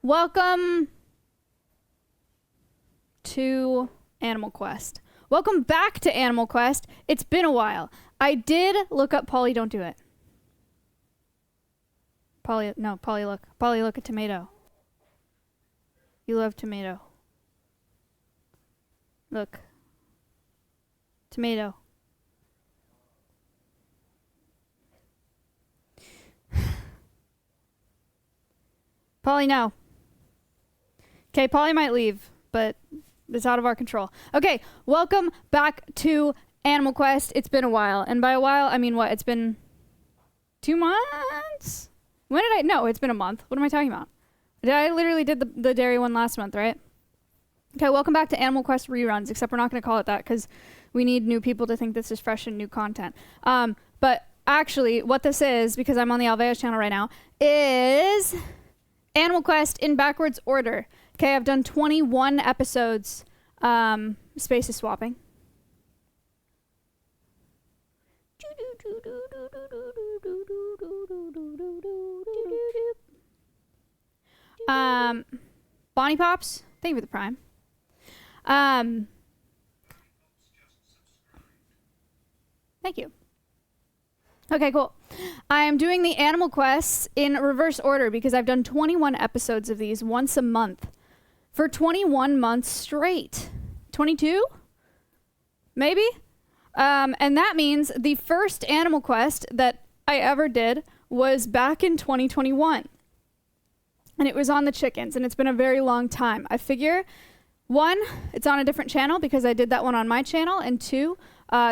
Welcome to Animal Quest. Welcome back to Animal Quest. It's been a while. I did look up Polly, don't do it. Polly, no, Polly, look. Polly, look at tomato. You love tomato. Look. Tomato. Polly, no. Okay, Polly might leave, but it's out of our control. Okay, welcome back to Animal Quest. It's been a while. And by a while, I mean what? It's been 2 months? When did I? No, it's been a month. What am I talking about? I literally did the dairy one last month, right? Okay, welcome back to Animal Quest reruns, except we're not going to call it that because we need new people to think this is fresh and new content. But actually, what this is, because I'm on the Alveus channel right now, is Animal Quest in backwards order. Okay, I've done 21 episodes. Space is swapping. Bonnie Pops, thank you for the prime. Thank you. Okay, cool. I am doing the Animal Quests in reverse order because I've done 21 episodes of these once a month for 21 months straight. 22? Maybe? And that means the first Animal Quest that I ever did was back in 2021. And it was on the chickens, and it's been a very long time. I figure, 1, it's on a different channel because I did that one on my channel, and 2,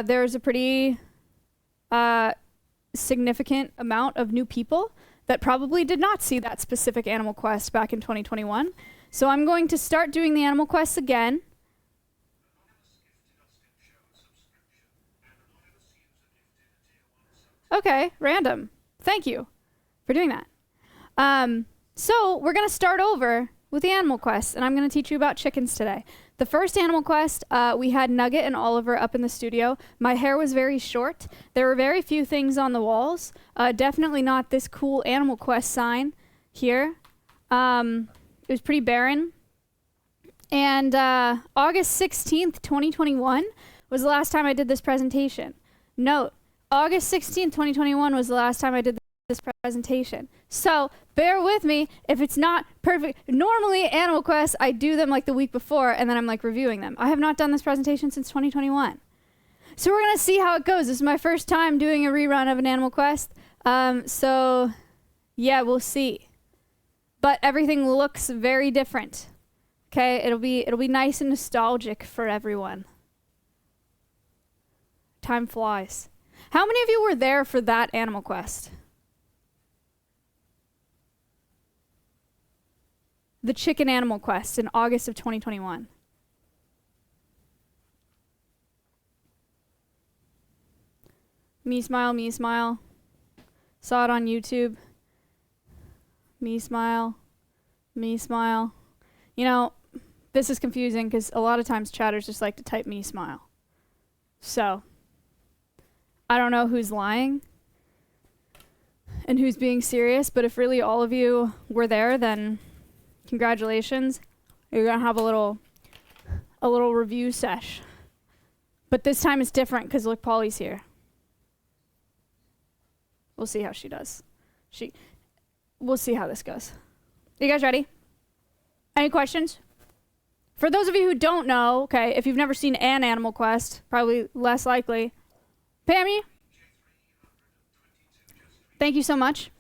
there's a pretty significant amount of new people that probably did not see that specific Animal Quest back in 2021. So I'm going to start doing the Animal Quests again. Okay, random. Thank you for doing that. So we're going to start over with the Animal Quest, and I'm going to teach you about chickens today. The first Animal Quest, we had Nugget and Oliver up in the studio. My hair was very short. There were very few things on the walls. Definitely not this cool Animal Quest sign here. It was pretty barren. And August 16th, 2021 was the last time I did this presentation. Note, August 16th, 2021 was the last time I did this presentation. So bear with me if it's not perfect. Normally Animal Quest, I do them like the week before and then I'm like reviewing them. I have not done this presentation since 2021. So we're going to see how it goes. This is my first time doing a rerun of an Animal Quest. So yeah, we'll see. But everything looks very different. Okay, it'll be nice and nostalgic for everyone. Time flies. How many of you were there for that Animal Quest? The Chicken Animal Quest in August of 2021. Me smile, me smile. Saw it on YouTube. Me smile, me smile. You know, this is confusing because a lot of times chatters just like to type me smile. So, I don't know who's lying and who's being serious, but if really all of you were there, then congratulations. You're gonna have a little review sesh. But this time it's different because look, Polly's here. We'll see how she does. We'll see how this goes. Are you guys ready? Any questions? For those of you who don't know, okay, if you've never seen an Animal Quest, probably less likely. Pammy? Thank you so much.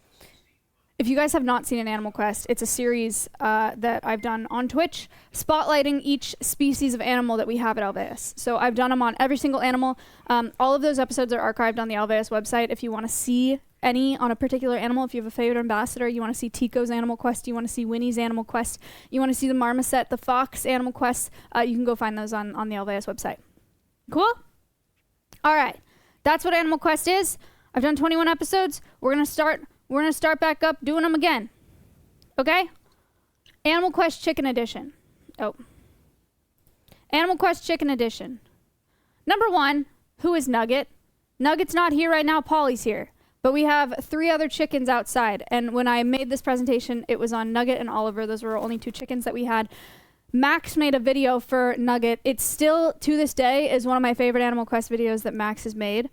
If you guys have not seen an Animal Quest, it's a series that I've done on Twitch, spotlighting each species of animal that we have at Alveus. So I've done them on every single animal. All of those episodes are archived on the Alveus website. If you want to see any on a particular animal, if you have a favorite ambassador, you want to see Tico's Animal Quest, you want to see Winnie's Animal Quest, you want to see the Marmoset, the Fox Animal Quest, you can go find those on the Alveus website. Cool? All right. That's what Animal Quest is. I've done 21 episodes. We're going to start back up doing them again. Okay? Animal Quest Chicken Edition. Oh. Animal Quest Chicken Edition. Number 1, who is Nugget? Nugget's not here right now. Polly's here. But we have 3 other chickens outside. And when I made this presentation, it was on Nugget and Oliver. Those were only 2 chickens that we had. Max made a video for Nugget. It still, to this day, is one of my favorite Animal Quest videos that Max has made.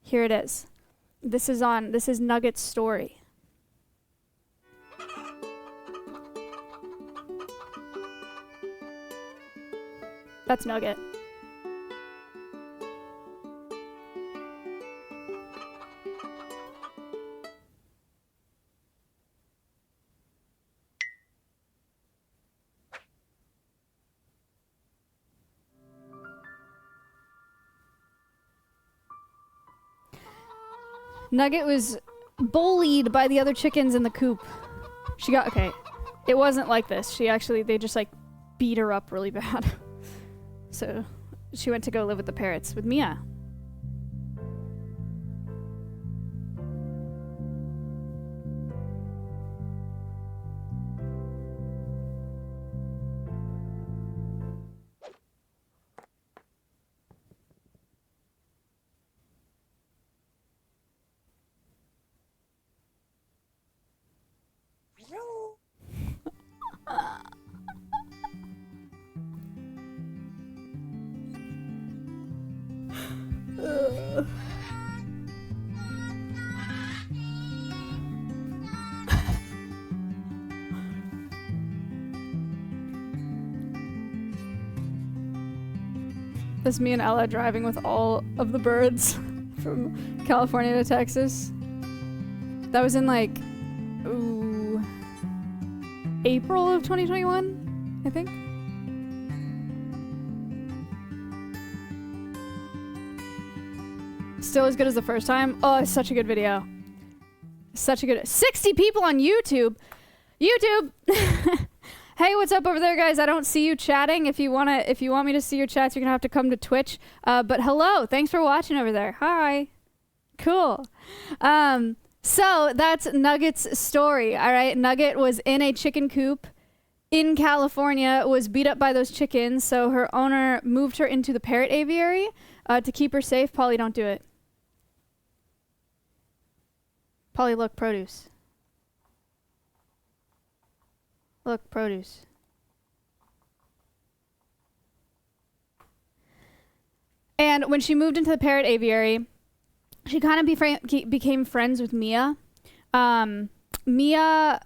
Here it is. This is Nugget's story. That's Nugget. Nugget was bullied by the other chickens in the coop. She got, okay, it wasn't like this. They just like beat her up really bad. So she went to go live with the parrots with Mia. That's me and Ella driving with all of the birds from California to Texas. That was in like, April of 2021, I think. Still as good as the first time. Oh, it's such a good video. Such a good, 60 people on YouTube. YouTube. Hey, what's up over there, guys? I don't see you chatting. If you want me to see your chats, you're gonna have to come to Twitch. But hello, thanks for watching over there. Hi. Cool. So that's Nugget's story. All right, Nugget was in a chicken coop in California, was beat up by those chickens, so her owner moved her into the parrot aviary to keep her safe. Polly, don't do it. Polly, look, produce. Look, produce. And when she moved into the parrot aviary, she kind of became friends with Mia. Mia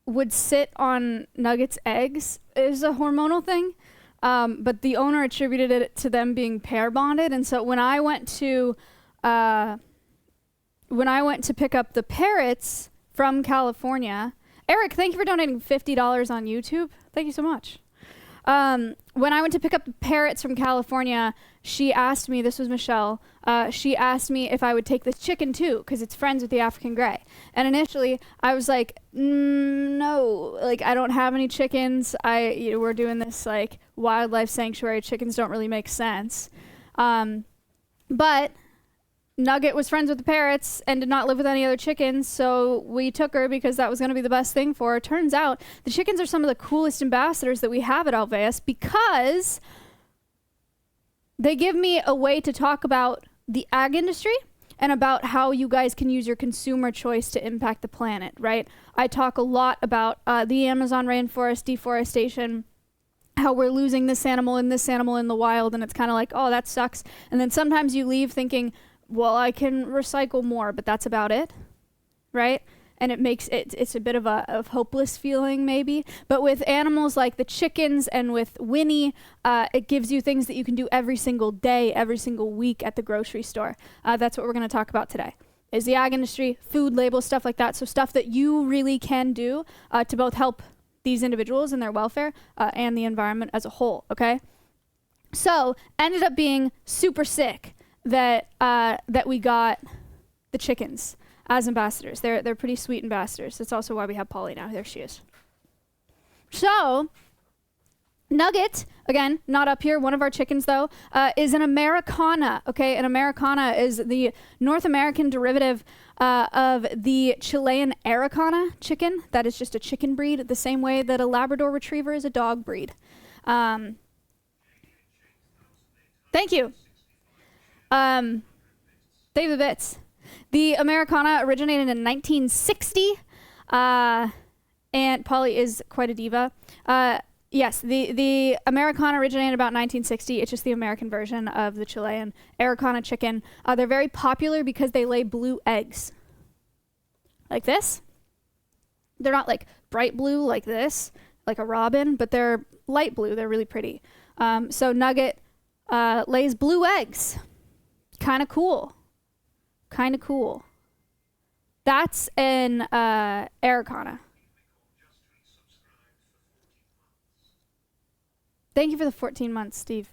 would sit on Nugget's eggs. It was a hormonal thing, but the owner attributed it to them being pair bonded. And so when I went to pick up the parrots from California, Eric, thank you for donating $50 on YouTube. Thank you so much. When I went to pick up the parrots from California, she asked me, this was Michelle, she asked me if I would take this chicken too, because it's friends with the African gray. And initially, I was like, no, like I don't have any chickens. We're doing this like wildlife sanctuary. Chickens don't really make sense. But Nugget was friends with the parrots and did not live with any other chickens, so we took her because that was going to be the best thing for her. Turns out the chickens are some of the coolest ambassadors that we have at Alveus because they give me a way to talk about the ag industry and about how you guys can use your consumer choice to impact the planet, right? I talk a lot about the Amazon rainforest, deforestation, how we're losing this animal in the wild, and it's kind of like, oh, that sucks. And then sometimes you leave thinking, well, I can recycle more, but that's about it, right? And it makes it's a bit of a hopeless feeling maybe. But with animals like the chickens and with Winnie, it gives you things that you can do every single day, every single week at the grocery store. That's what we're going to talk about today, is the ag industry, food labels, stuff like that. So stuff that you really can do to both help these individuals and their welfare and the environment as a whole, okay? So ended up being super sick that we got the chickens as ambassadors. They're pretty sweet ambassadors. That's also why we have Polly now. There she is. So Nugget, again, not up here, one of our chickens though, is an Americana, okay? An Americana is the North American derivative of the Chilean Araucana chicken. That is just a chicken breed, the same way that a Labrador Retriever is a dog breed. Thank you. David Bits. The Americana originated in 1960, and Polly is quite a diva. Yes, the Americana originated about 1960. It's just the American version of the Chilean Araucana chicken. They're very popular because they lay blue eggs. Like this. They're not like bright blue like this, like a robin, but they're light blue. They're really pretty. So Nugget lays blue eggs. Kind of cool. Kind of cool. That's an Araucana. Thank you for the 14 months, Steve.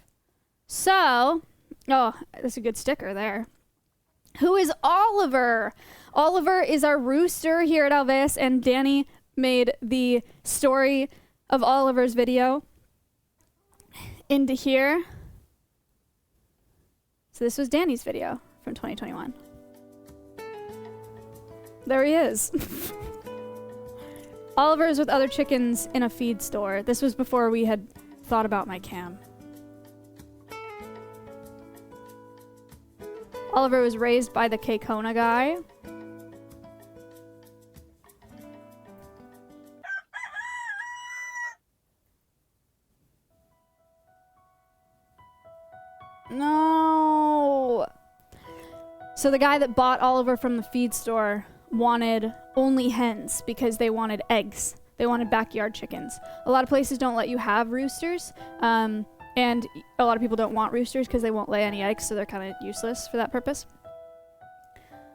So, oh, that's a good sticker there. Who is Oliver? Oliver is our rooster here at Alveus, and Danny made the story of Oliver's video into here. So this was Danny's video from 2021. There he is. Oliver is with other chickens in a feed store. This was before we had thought about my cam. Oliver was raised by the Kekona guy. No. So the guy that bought Oliver from the feed store wanted only hens because they wanted eggs. They wanted backyard chickens. A lot of places don't let you have roosters, and a lot of people don't want roosters because they won't lay any eggs, so they're kind of useless for that purpose.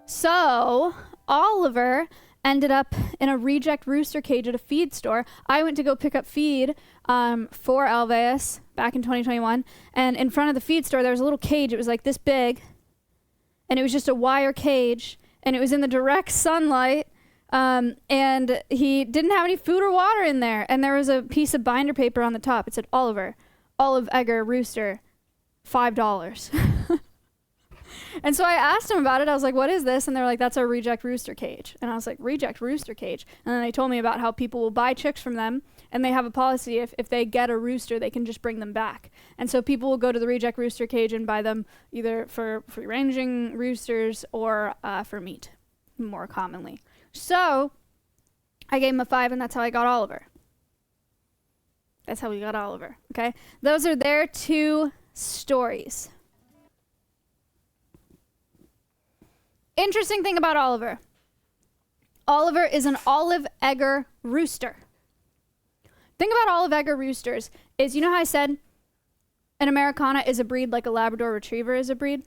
So Oliver ended up in a reject rooster cage at a feed store. I went to go pick up feed for Alveus back in 2021, and in front of the feed store there was a little cage. It was like this big, and it was just a wire cage, and it was in the direct sunlight. And he didn't have any food or water in there. And there was a piece of binder paper on the top. It said, Oliver, Olive Egger Rooster, $5. And so I asked him about it. I was like, what is this? And they're like, that's our reject rooster cage. And I was like, reject rooster cage? And then they told me about how people will buy chicks from them, and they have a policy if they get a rooster, they can just bring them back. And so people will go to the reject rooster cage and buy them either for free-ranging roosters or for meat, more commonly. So I gave him a 5, and that's how I got Oliver. That's how we got Oliver, okay? Those are their 2 stories. Interesting thing about Oliver. Oliver is an olive egger rooster. Thing about olive egger roosters is, you know how I said an Americana is a breed like a Labrador Retriever is a breed?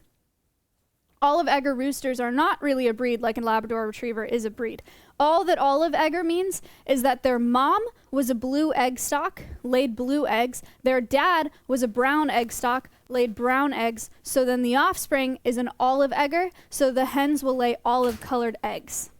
Olive egger roosters are not really a breed like a Labrador Retriever is a breed. All that olive egger means is that their mom was a blue egg stock, laid blue eggs. Their dad was a brown egg stock, laid brown eggs. So then the offspring is an olive egger, so the hens will lay olive colored eggs.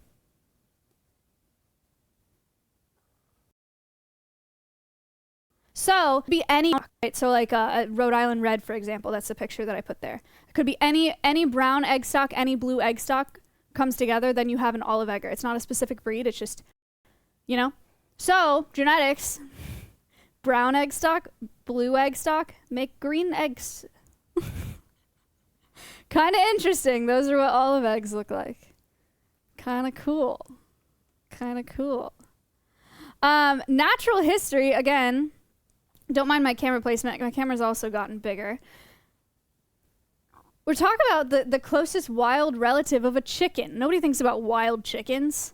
So be any, right, so like a Rhode Island Red, for example, that's the picture that I put there. It could be any brown egg stock, any blue egg stock comes together, then you have an olive egger. It's not a specific breed, it's just, you know. So genetics, brown egg stock, blue egg stock, make green eggs. Kind of interesting. Those are what olive eggs look like. Kind of cool. Kind of cool. Natural history, again. Don't mind my camera placement. My camera's also gotten bigger. We're talking about the closest wild relative of a chicken. Nobody thinks about wild chickens.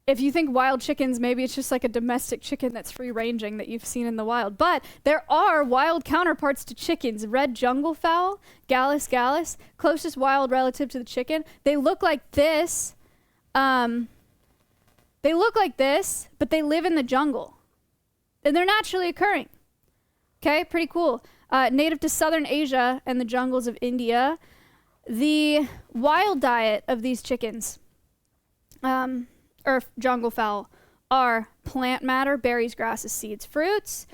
If you think wild chickens, maybe it's just like a domestic chicken that's free-ranging that you've seen in the wild. But there are wild counterparts to chickens. Red jungle fowl, Gallus gallus, closest wild relative to the chicken. They look like this. They look like this, but they live in the jungle. And they're naturally occurring. Okay, pretty cool. Native to southern Asia and the jungles of India. The wild diet of these chickens, or jungle fowl, are plant matter, berries, grasses, seeds, fruits,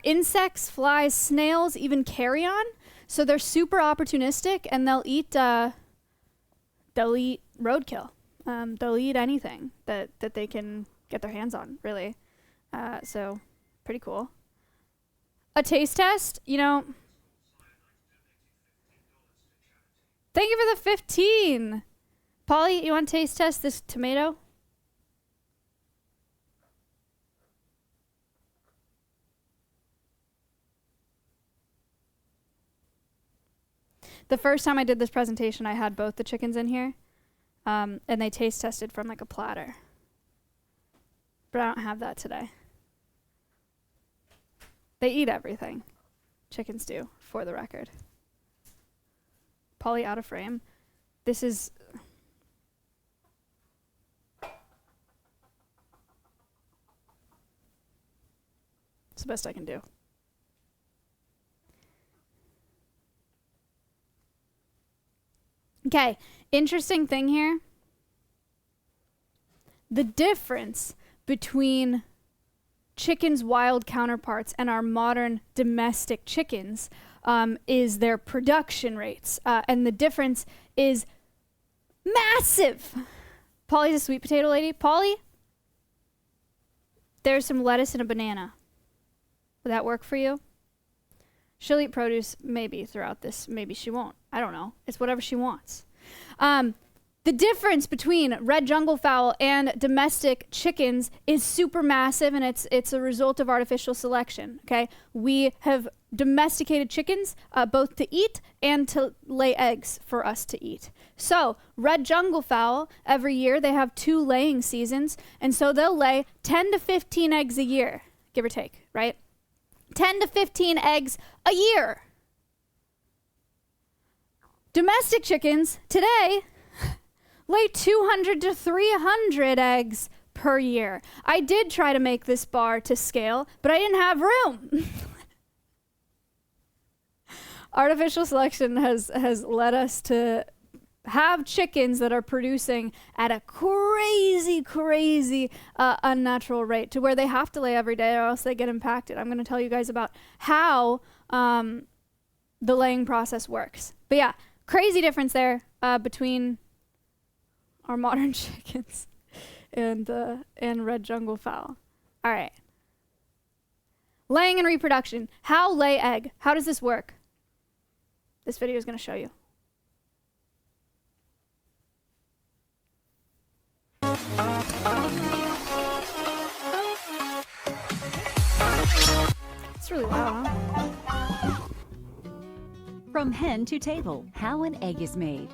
insects, flies, snails, even carrion. So they're super opportunistic, and they'll eat roadkill. They'll eat anything that they can get their hands on, really. So pretty cool. A taste test, you know. Thank you for the 15. Polly, you want to taste test this tomato? The first time I did this presentation, I had both the chickens in here, and they taste tested from like a platter. But I don't have that today. They eat everything. Chickens do, for the record. Polly out of frame. This is... It's the best I can do. Okay, interesting thing here. The difference between chickens' wild counterparts and our modern domestic chickens is their production rates. And the difference is massive. Polly's a sweet potato lady. Polly, there's some lettuce and a banana. Would that work for you? She'll eat produce maybe throughout this. Maybe she won't. I don't know. It's whatever she wants. The difference between red jungle fowl and domestic chickens is super massive, and it's a result of artificial selection. Okay, we have domesticated chickens both to eat and to lay eggs for us to eat. So red jungle fowl, every year they have 2 laying seasons, and so they'll lay 10 to 15 eggs a year, give or take, right? 10 to 15 eggs a year. Domestic chickens today lay 200 to 300 eggs per year. I did try to make this bar to scale, but I didn't have room. Artificial selection has led us to have chickens that are producing at a crazy unnatural rate to where they have to lay every day or else they get impacted. I'm going to tell you guys about how the laying process works. But yeah, crazy difference there between our modern chickens and red jungle fowl. All right. Laying and reproduction. How lay egg? How does this work? This video is going to show you. It's really loud, huh? From hen to table, how an egg is made.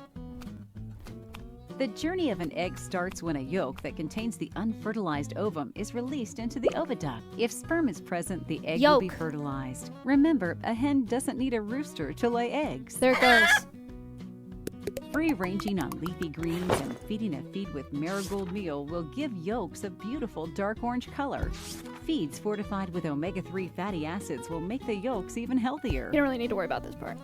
The journey of an egg starts when a yolk that contains the unfertilized ovum is released into the oviduct. If sperm is present, the egg will be fertilized. Remember, a hen doesn't need a rooster to lay eggs. There it goes. Free-ranging on leafy greens and feeding a feed with marigold meal will give yolks a beautiful dark orange color. Feeds fortified with omega-3 fatty acids will make the yolks even healthier. You don't really need to worry about this part.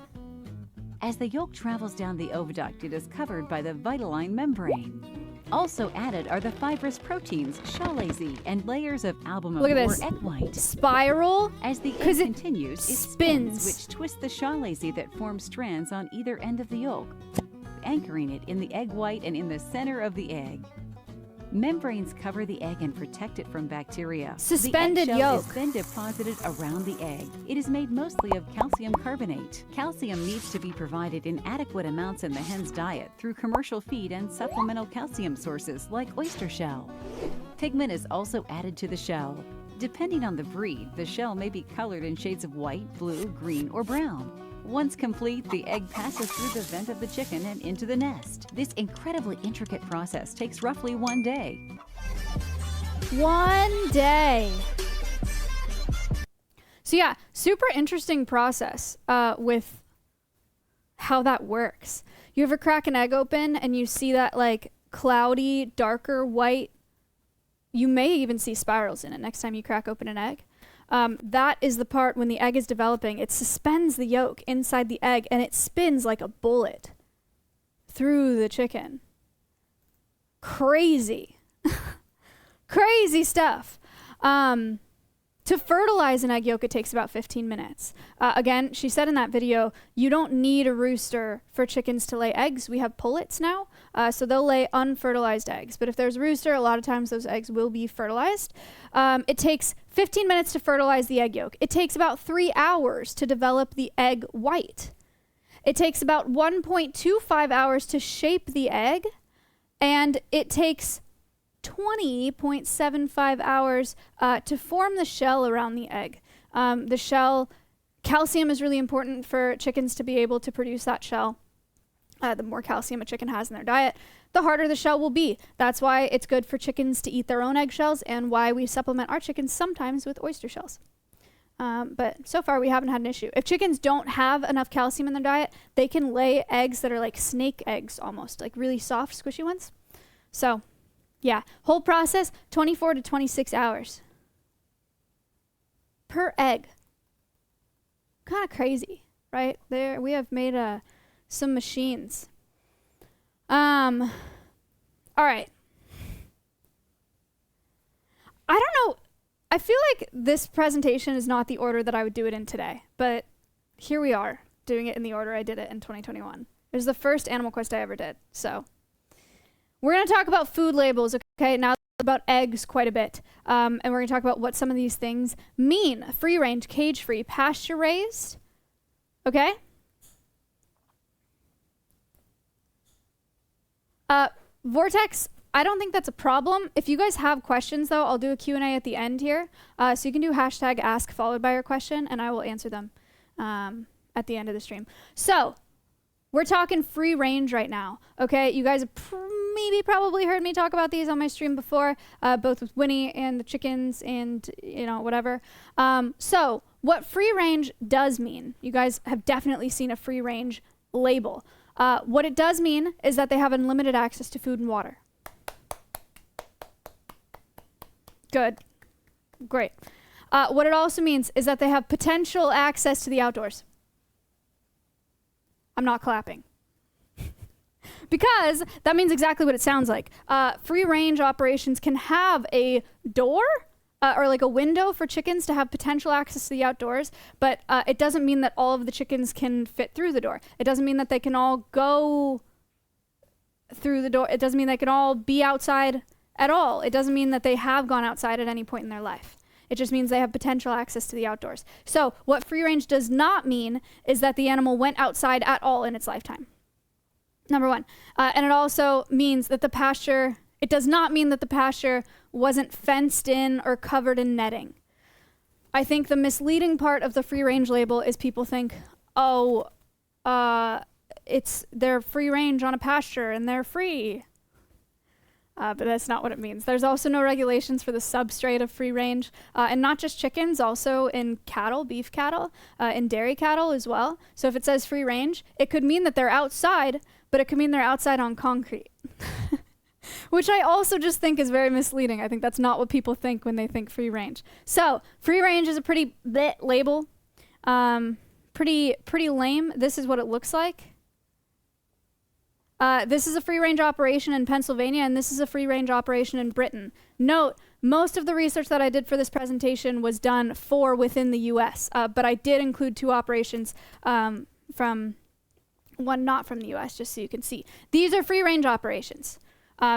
As the yolk travels down the oviduct, it is covered by the vitelline membrane. Also added are the fibrous proteins, chalazi, and layers of albumin or egg white. Spiral? As the egg continues, it spins, which twists the chalazi that forms strands on either end of the yolk, anchoring it in the egg white and in the center of the egg. Membranes cover the egg and protect it from bacteria. Suspended the egg yolk is then deposited around the egg. It is made mostly of calcium carbonate. Calcium needs to be provided in adequate amounts in the hen's diet through commercial feed and supplemental calcium sources like oyster shell. Pigment is also added to the shell. Depending on the breed, the shell may be colored in shades of white, blue, green, or brown. Once complete, the egg passes through the vent of the chicken and into the nest. This incredibly intricate process takes roughly 1 day. 1 day. So yeah, super interesting process with how that works. You ever crack an egg open and you see that like cloudy, darker white? You may even see spirals in it next time you crack open an egg. That is the part when the egg is developing. It suspends the yolk inside the egg and it spins like a bullet through the chicken. Crazy. Crazy stuff. To fertilize an egg yolk, it takes about 15 minutes. Again, she said in that video, you don't need a rooster for chickens to lay eggs. We have pullets now, so they'll lay unfertilized eggs. But if there's a rooster, a lot of times those eggs will be fertilized. It takes 15 minutes to fertilize the egg yolk. It takes about 3 hours to develop the egg white. It takes about 1.25 hours to shape the egg. And it takes 20.75 hours to form the shell around the egg. The shell, calcium is really important for chickens to be able to produce that shell. The more calcium a chicken has in their diet, the harder the shell will be. That's why it's good for chickens to eat their own eggshells and why we supplement our chickens sometimes with oyster shells. But so far we haven't had an issue. If chickens don't have enough calcium in their diet, they can lay eggs that are like snake eggs almost, like really soft, squishy ones. So yeah, whole process, 24 to 26 hours per egg. Kind of crazy, right? There we have made some machines. All right. I don't know. I feel like this presentation is not the order that I would do it in today, but here we are doing it in the order I did it in 2021. It was the first Animal Quest I ever did. So we're going to talk about food labels, okay? Now about eggs quite a bit. And we're going to talk about what some of these things mean. Free range, cage free, pasture raised. Okay? Vortex, I don't think that's a problem. If you guys have questions, though, I'll do a Q&A at the end here. So you can do hashtag ask followed by your question, and I will answer them at the end of the stream. So we're talking free range right now, okay? You guys have maybe probably heard me talk about these on my stream before, both with Winnie and the chickens and, you know, whatever. So what free range does mean, you guys have definitely seen a free range label. What it does mean is that they have unlimited access to food and water. Good. Great. What it also means is that they have potential access to the outdoors. I'm not clapping. Because that means exactly what it sounds like. Free range operations can have a door or like a window for chickens to have potential access to the outdoors, but it doesn't mean that all of the chickens can fit through the door. It doesn't mean that they can all go through the door. It doesn't mean they can all be outside at all. It doesn't mean that they have gone outside at any point in their life. It just means they have potential access to the outdoors. So what free range does not mean is that the animal went outside at all in its lifetime. Number one. And it also means that the pasture, it does not mean that the pasture wasn't fenced in or covered in netting. I think the misleading part of the free range label is people think, oh, they're free range on a pasture and they're free. But that's not what it means. There's also no regulations for the substrate of free range, and not just chickens, also in cattle, beef cattle, and dairy cattle as well. So if it says free range, it could mean that they're outside, but it could mean they're outside on concrete, which I also just think is very misleading. I think that's not what people think when they think free range. So free range is a pretty bleh label, pretty lame. This is what it looks like. This is a free-range operation in Pennsylvania, and this is a free-range operation in Britain. Note, most of the research that I did for this presentation was done for within the U.S., but I did include two operations from one not from the U.S., just so you can see. These are free-range operations.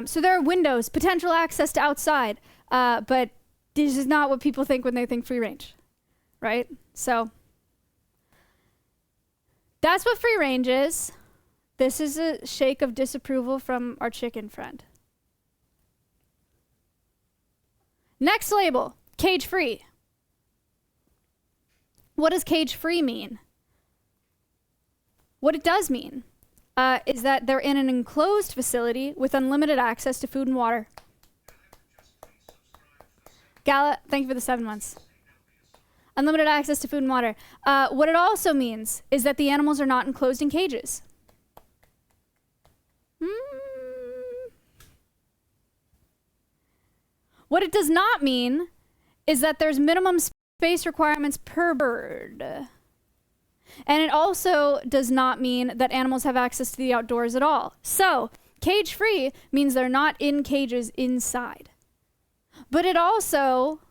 So there are windows, potential access to outside, but this is not what people think when they think free-range, right? So that's what free-range is. This is a shake of disapproval from our chicken friend. Next label, cage-free. What does cage-free mean? What it does mean is that they're in an enclosed facility with unlimited access to food and water. Gala, thank you for the 7 months. Unlimited access to food and water. What it also means is that the animals are not enclosed in cages. What it does not mean is that there's minimum space requirements per bird. And it also does not mean that animals have access to the outdoors at all. So, cage-free means they're not in cages inside. But it also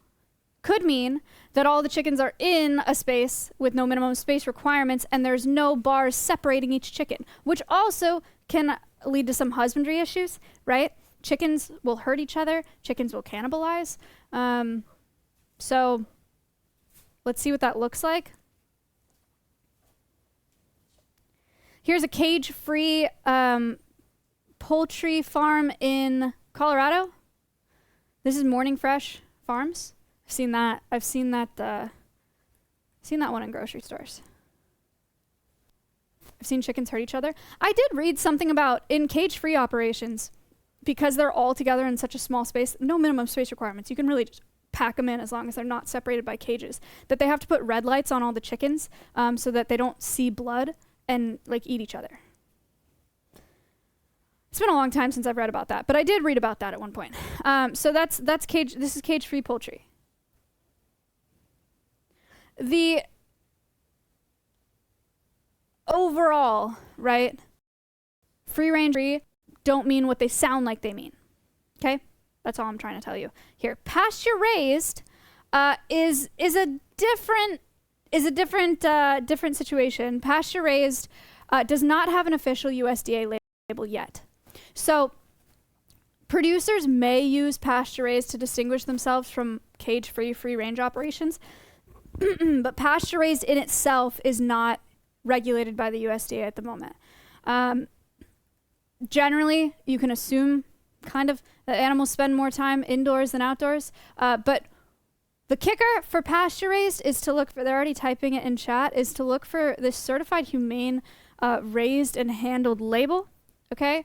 could mean that all the chickens are in a space with no minimum space requirements and there's no bars separating each chicken, which also can lead to some husbandry issues, right? Chickens will hurt each other. Chickens will cannibalize. So let's see what that looks like. Here's a cage-free poultry farm in Colorado. This is Morning Fresh Farms. I've seen that. I've seen that one in grocery stores. I've seen chickens hurt each other. I did read something about in cage-free operations, because they're all together in such a small space, no minimum space requirements. You can really just pack them in as long as they're not separated by cages. That they have to put red lights on all the chickens so that they don't see blood and like eat each other. It's been a long time since I've read about that, but I did read about that at one point. So that's cage. This is cage-free poultry. The overall, right? Free range don't mean what they sound like they mean. Okay? That's all I'm trying to tell you here. Pasture raised is a different situation. Pasture raised does not have an official USDA label yet. So producers may use pasture raised to distinguish themselves from cage-free, free-range operations, but pasture raised in itself is not regulated by the USDA at the moment. Generally, you can assume kind of that animals spend more time indoors than outdoors, but the kicker for pasture raised is to look for, they're already typing it in chat, is to look for this certified humane raised and handled label, okay?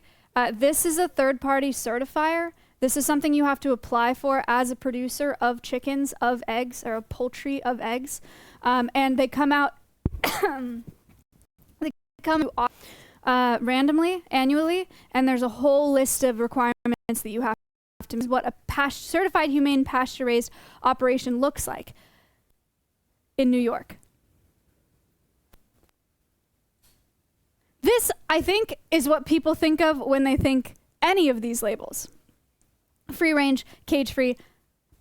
This is a third-party certifier. This is something you have to apply for as a producer of chickens, of eggs, or of poultry of eggs. And they come out randomly, annually, and there's a whole list of requirements that you have to meet. What a certified humane pasture-raised operation looks like in New York. This, I think, is what people think of when they think any of these labels. Free range, cage-free,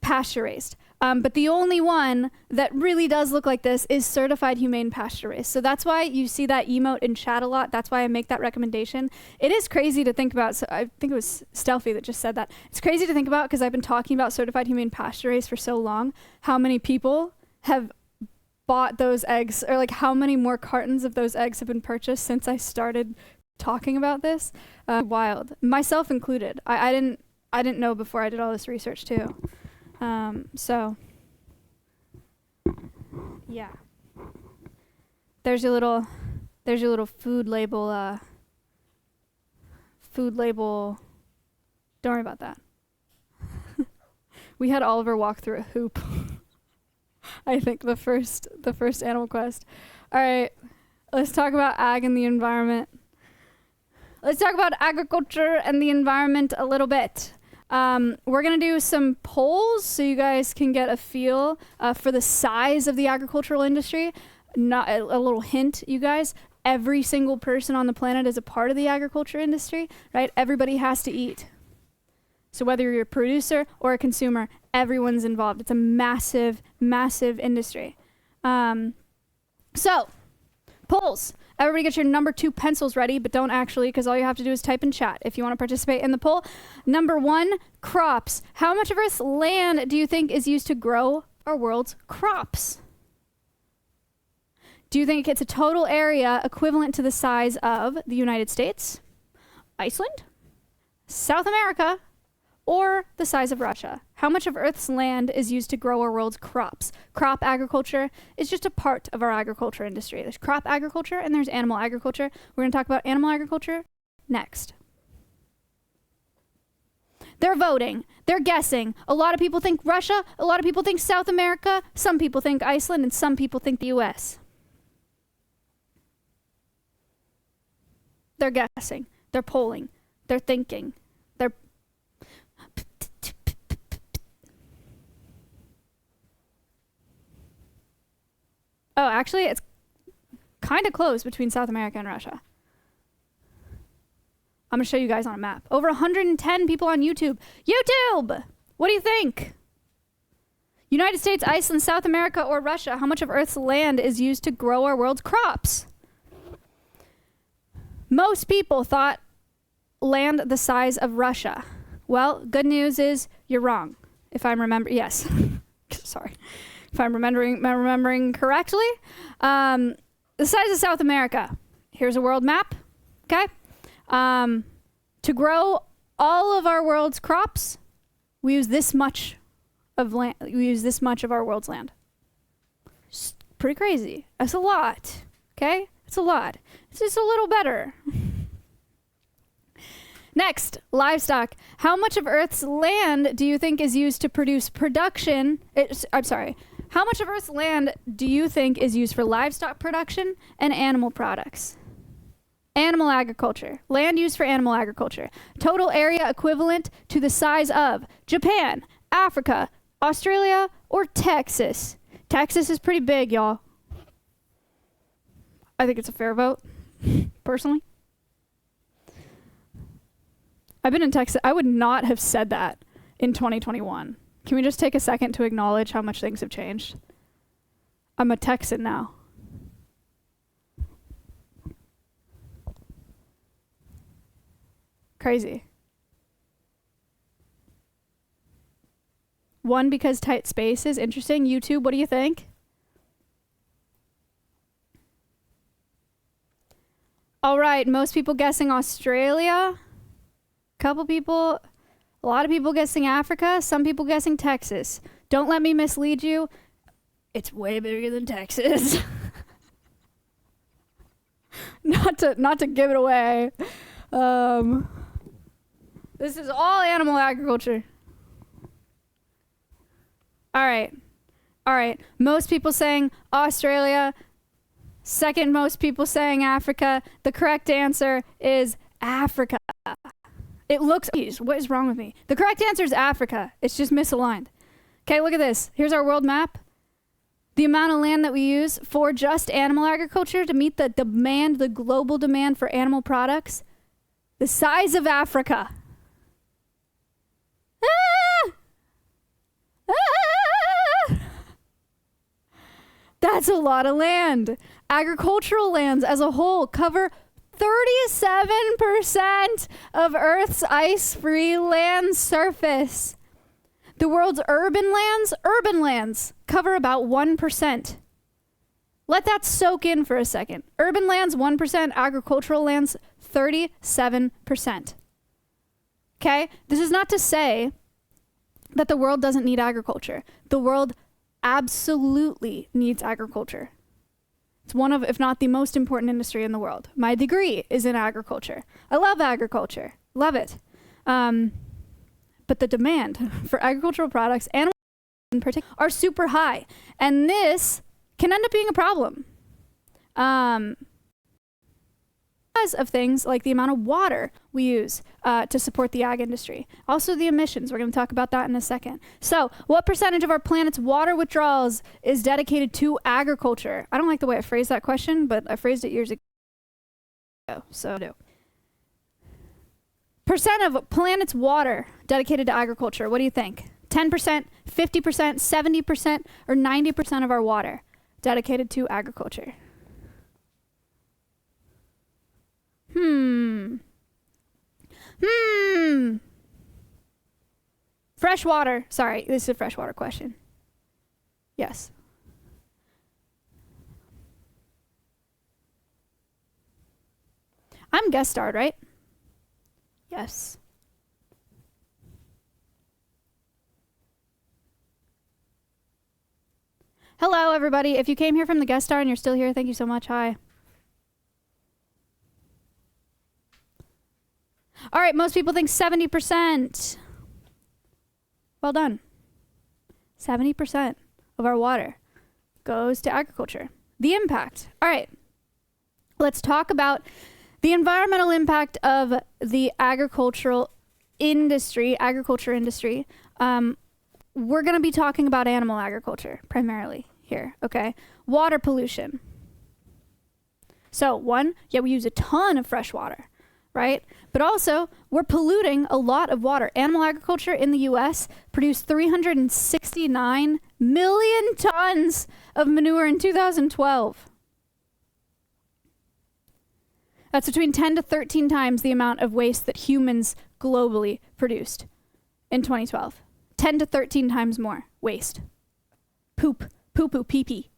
pasture-raised. But the only one that really does look like this is certified humane pasture-raised. So that's why you see that emote in chat a lot. That's why I make that recommendation. It is crazy to think about. So I think it was Stealthy that just said that. It's crazy to think about because I've been talking about certified humane pasture-raised for so long. How many people have bought those eggs, or like how many more cartons of those eggs have been purchased since I started talking about this? Wild, myself included. I didn't know before I did all this research too. So yeah, there's your little food label. Food label. Don't worry about that. We had Oliver walk through a hoop. I think the first Animal Quest. All right, let's talk about ag and the environment. Let's talk about agriculture and the environment a little bit. We're gonna do some polls so you guys can get a feel for the size of the agricultural industry. Not a little hint, you guys. Every single person on the planet is a part of the agriculture industry, right? Everybody has to eat. So whether you're a producer or a consumer, everyone's involved. It's a massive, massive industry. So, polls. Everybody get your number 2 pencils ready, but don't actually, because all you have to do is type in chat if you want to participate in the poll. Number 1, crops. How much of Earth's land do you think is used to grow our world's crops? Do you think it's a total area equivalent to the size of the United States, Iceland, South America, or the size of Russia? How much of Earth's land is used to grow our world's crops? Crop agriculture is just a part of our agriculture industry. There's crop agriculture and there's animal agriculture. We're going to talk about animal agriculture next. They're voting. They're guessing. A lot of people think Russia. A lot of people think South America. Some people think Iceland, and some people think the US. They're guessing. They're polling. They're thinking. They're Oh, actually, it's kind of close between South America and Russia. I'm going to show you guys on a map. Over 110 people on YouTube. YouTube! What do you think? United States, Iceland, South America, or Russia? How much of Earth's land is used to grow our world's crops? Most people thought land the size of Russia. Well, good news is you're wrong. If I'm yes. Sorry. If I'm remembering correctly. The size of South America. Here's a world map. Okay. To grow all of our world's crops, we use this much of land. We use this much of our world's land. It's pretty crazy. That's a lot. Okay? It's a lot. It's just a little better. Next, livestock. How much of Earth's land do you think is used to produce production? How much of Earth's land do you think is used for livestock production and animal products? Animal agriculture. Land used for animal agriculture. Total area equivalent to the size of Japan, Africa, Australia, or Texas. Texas is pretty big, y'all. I think it's a fair vote, personally. I've been in Texas. I would not have said that in 2021. Can we just take a second to acknowledge how much things have changed? I'm a Texan now. Crazy. One, because tight space is interesting. YouTube, what do you think? All right, most people guessing Australia. Couple people, a lot of people guessing Africa. Some people guessing Texas. Don't let me mislead you. It's way bigger than Texas. Not to give it away. This is all animal agriculture. All right. Most people saying Australia. Second most people saying Africa. The correct answer is Africa. It looks, geez, what is wrong with me? The correct answer is Africa. It's just misaligned. Okay, look at this. Here's our world map. The amount of land that we use for just animal agriculture to meet the demand, the global demand for animal products. The size of Africa. That's a lot of land. Agricultural lands as a whole cover 37% of Earth's ice-free land surface. The world's urban lands cover about 1%. Let that soak in for a second. Urban lands, 1%. Agricultural lands, 37%. Okay? This is not to say that the world doesn't need agriculture. The world absolutely needs agriculture. It's one of, if not the most important industry in the world. My degree is in agriculture. I love agriculture. Love it. But the demand for agricultural products, animal in particular, are super high. And this can end up being a problem. Because of things like the amount of water we use to support the ag industry. Also the emissions. We're going to talk about that in a second. So what percentage of our planet's water withdrawals is dedicated to agriculture? I don't like the way I phrased that question, but I phrased it years ago. So do. Percent of planet's water dedicated to agriculture. What do you think? 10%, 50%, 70%, or 90% of our water dedicated to agriculture? Freshwater. Sorry, this is a freshwater question. Yes. I'm guest starred, right? Yes. Hello, everybody. If you came here from the guest star and you're still here, thank you so much. Hi. All right, most people think 70%. Well done. 70% of our water goes to agriculture. The impact. All right, let's talk about the environmental impact of the agriculture industry. We're going to be talking about animal agriculture primarily here, okay? Water pollution. So one, we use a ton of fresh water, right? But also, we're polluting a lot of water. Animal agriculture in the US produced 369 million tons of manure in 2012. That's between 10 to 13 times the amount of waste that humans globally produced in 2012. 10 to 13 times more waste. Poop, poo-poo, pee-pee.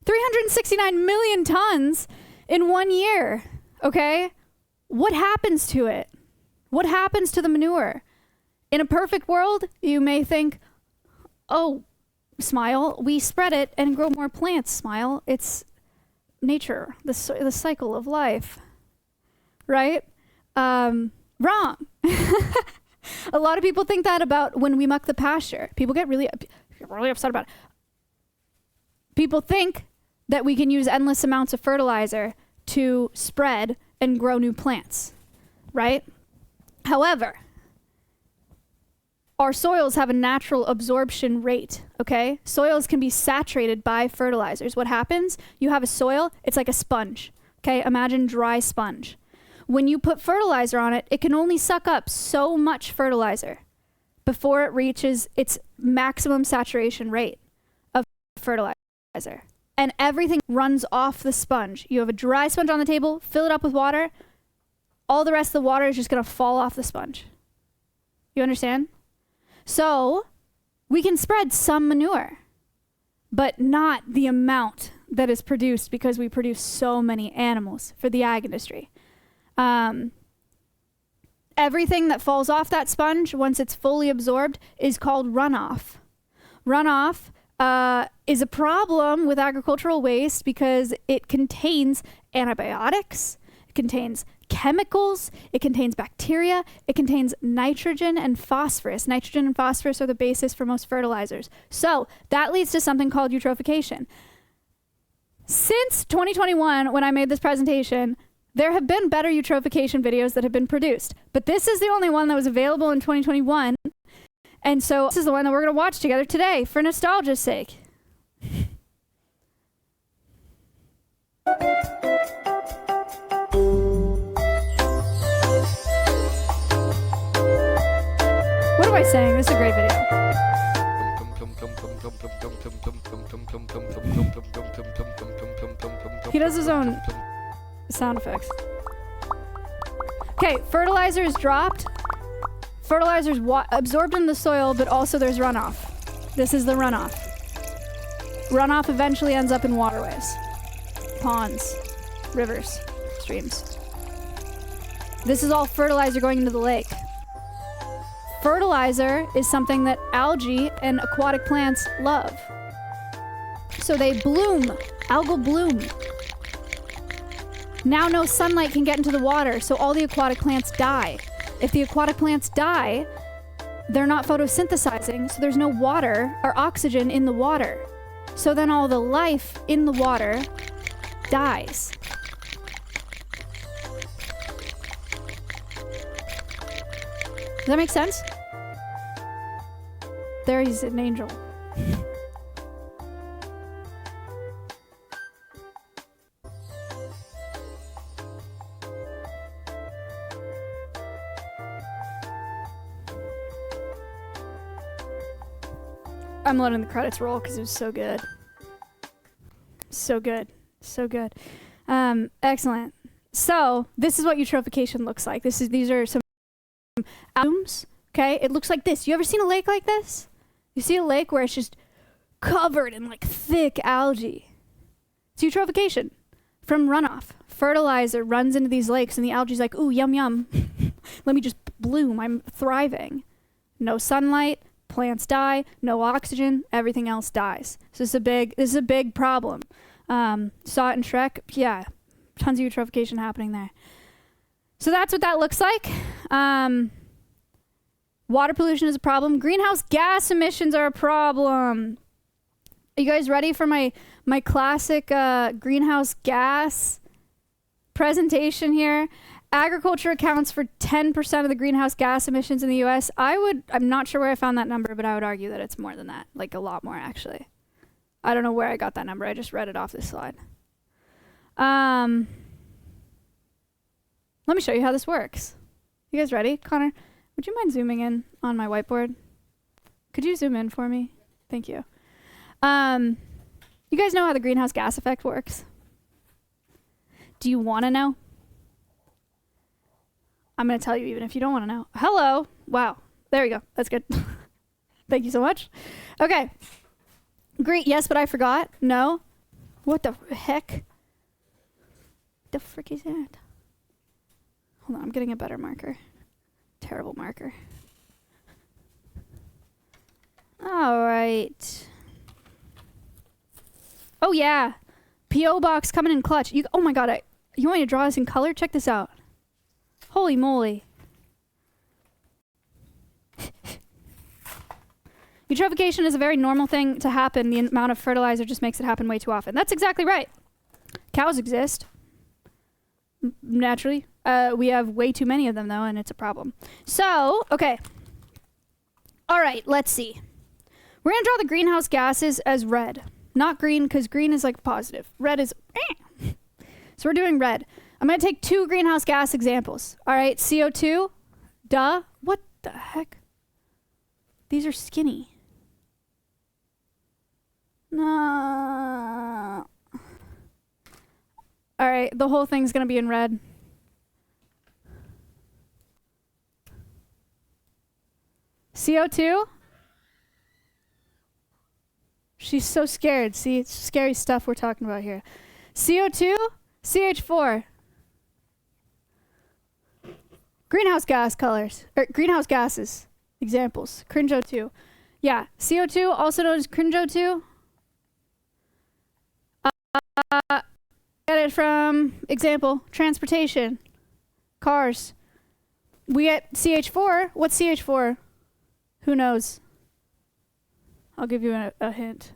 369 million tons in 1 year. Okay? what happens to it? What happens to the manure? In a perfect world, you may think, oh, Smile, we spread it and grow more plants, Smile. It's nature, the cycle of life, right? Wrong. A lot of people think that about when we muck the pasture. People get really upset about it. People think that we can use endless amounts of fertilizer to spread and grow new plants, right? However, our soils have a natural absorption rate, okay? Soils can be saturated by fertilizers. What happens? You have a soil, it's like a sponge, okay? Imagine dry sponge. When you put fertilizer on it, it can only suck up so much fertilizer before it reaches its maximum saturation rate of fertilizer. And everything runs off the sponge. You have a dry sponge on the table, fill it up with water, all the rest of the water is just gonna fall off the sponge. You understand? So we can spread some manure, but not the amount that is produced because we produce so many animals for the ag industry. Everything that falls off that sponge, once it's fully absorbed, is called runoff. Runoff is a problem with agricultural waste because it contains antibiotics, it contains chemicals, it contains bacteria, it contains nitrogen and phosphorus. Nitrogen and phosphorus are the basis for most fertilizers. So that leads to something called eutrophication. Since 2021, when I made this presentation, there have been better eutrophication videos that have been produced, but this is the only one that was available in 2021. And so this is the one that we're going to watch together today for nostalgia's sake. What am I saying? This is a great video. He does his own sound effects. Okay, fertilizer is dropped. Fertilizer is absorbed in the soil, but also there's runoff. This is the runoff. Runoff eventually ends up in waterways, ponds, rivers, streams. This is all fertilizer going into the lake. Fertilizer is something that algae and aquatic plants love. So they bloom, algal bloom. Now no sunlight can get into the water, so all the aquatic plants die. If the aquatic plants die, they're not photosynthesizing, so there's no water or oxygen in the water. So then all the life in the water dies. Does that make sense? There he's an angel. I'm letting the credits roll because it was so good. So good. So good. Excellent. So this is what eutrophication looks like. These are some alums. Okay, it looks like this. You ever seen a lake like this? You see a lake where it's just covered in like thick algae. It's eutrophication from runoff. Fertilizer runs into these lakes and the algae's like, ooh, yum, yum. Let me just bloom. I'm thriving. No sunlight, plants die, no oxygen, everything else dies. So this is a big problem. Saw it in Shrek. Yeah, tons of eutrophication happening there. So that's what that looks like. Water pollution is a problem. Greenhouse gas emissions are a problem. Are you guys ready for my classic greenhouse gas presentation here? Agriculture accounts for 10% of the greenhouse gas emissions in the US. I'm not sure where I found that number, but I would argue that it's more than that, like a lot more actually. I don't know where I got that number. I just read it off this slide. Let me show you how this works. You guys ready? Connor, would you mind zooming in on my whiteboard? Could you zoom in for me? Thank you. You guys know how the greenhouse gas effect works? Do you want to know? I'm going to tell you even if you don't want to know. Hello. Wow. There we go. That's good. Thank you so much. Okay. Great. Yes, but I forgot. No. What the heck? The frick is that? Hold on, I'm getting a better marker. Terrible marker. All right. Oh yeah, P.O. box coming in clutch. Oh my god, you want me to draw this in color? Check this out. Holy moly. Eutrophication is a very normal thing to happen. The amount of fertilizer just makes it happen way too often. That's exactly right. Cows exist. Naturally. We have way too many of them though, and it's a problem. So, okay. All right, let's see. We're gonna draw the greenhouse gases as red. Not green, because green is like positive. Red is So we're doing red. I'm gonna take 2 greenhouse gas examples. All right, CO2, duh. What the heck? These are skinny. No. All right, the whole thing's gonna be in red. CO2? She's so scared. See, it's scary stuff we're talking about here. CO2, CH4. Greenhouse gas colors, or greenhouse gases. Examples, cringe O2. Yeah, CO2, also known as cringe O2. Get it from, example, transportation, cars. We get CH4. What's CH4? Who knows? I'll give you a hint.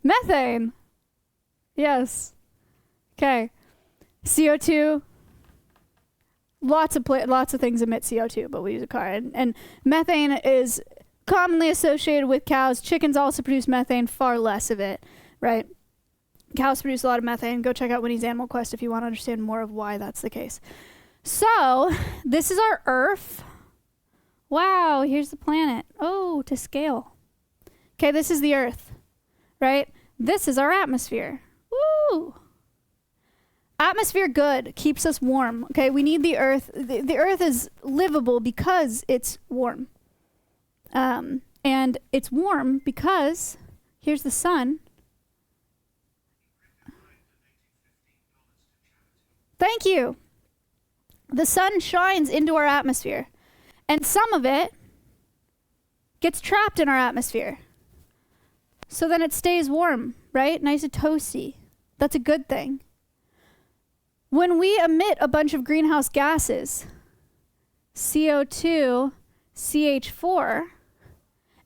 Methane. Yes. Okay. CO2. Lots of things emit CO2, but we use a car. And methane is commonly associated with cows. Chickens also produce methane, far less of it, right? Cows produce a lot of methane. Go check out Winnie's Animal Quest if you want to understand more of why that's the case. So, this is our Earth. Wow, here's the planet. Oh, to scale. Okay, this is the Earth, right? This is our atmosphere. Woo! Atmosphere good, keeps us warm. Okay, we need the Earth. The Earth is livable because it's warm. And it's warm because, here's the sun. Thank you. The sun shines into our atmosphere, and some of it gets trapped in our atmosphere. So then it stays warm, right? Nice and toasty. That's a good thing. When we emit a bunch of greenhouse gases, CO2, CH4,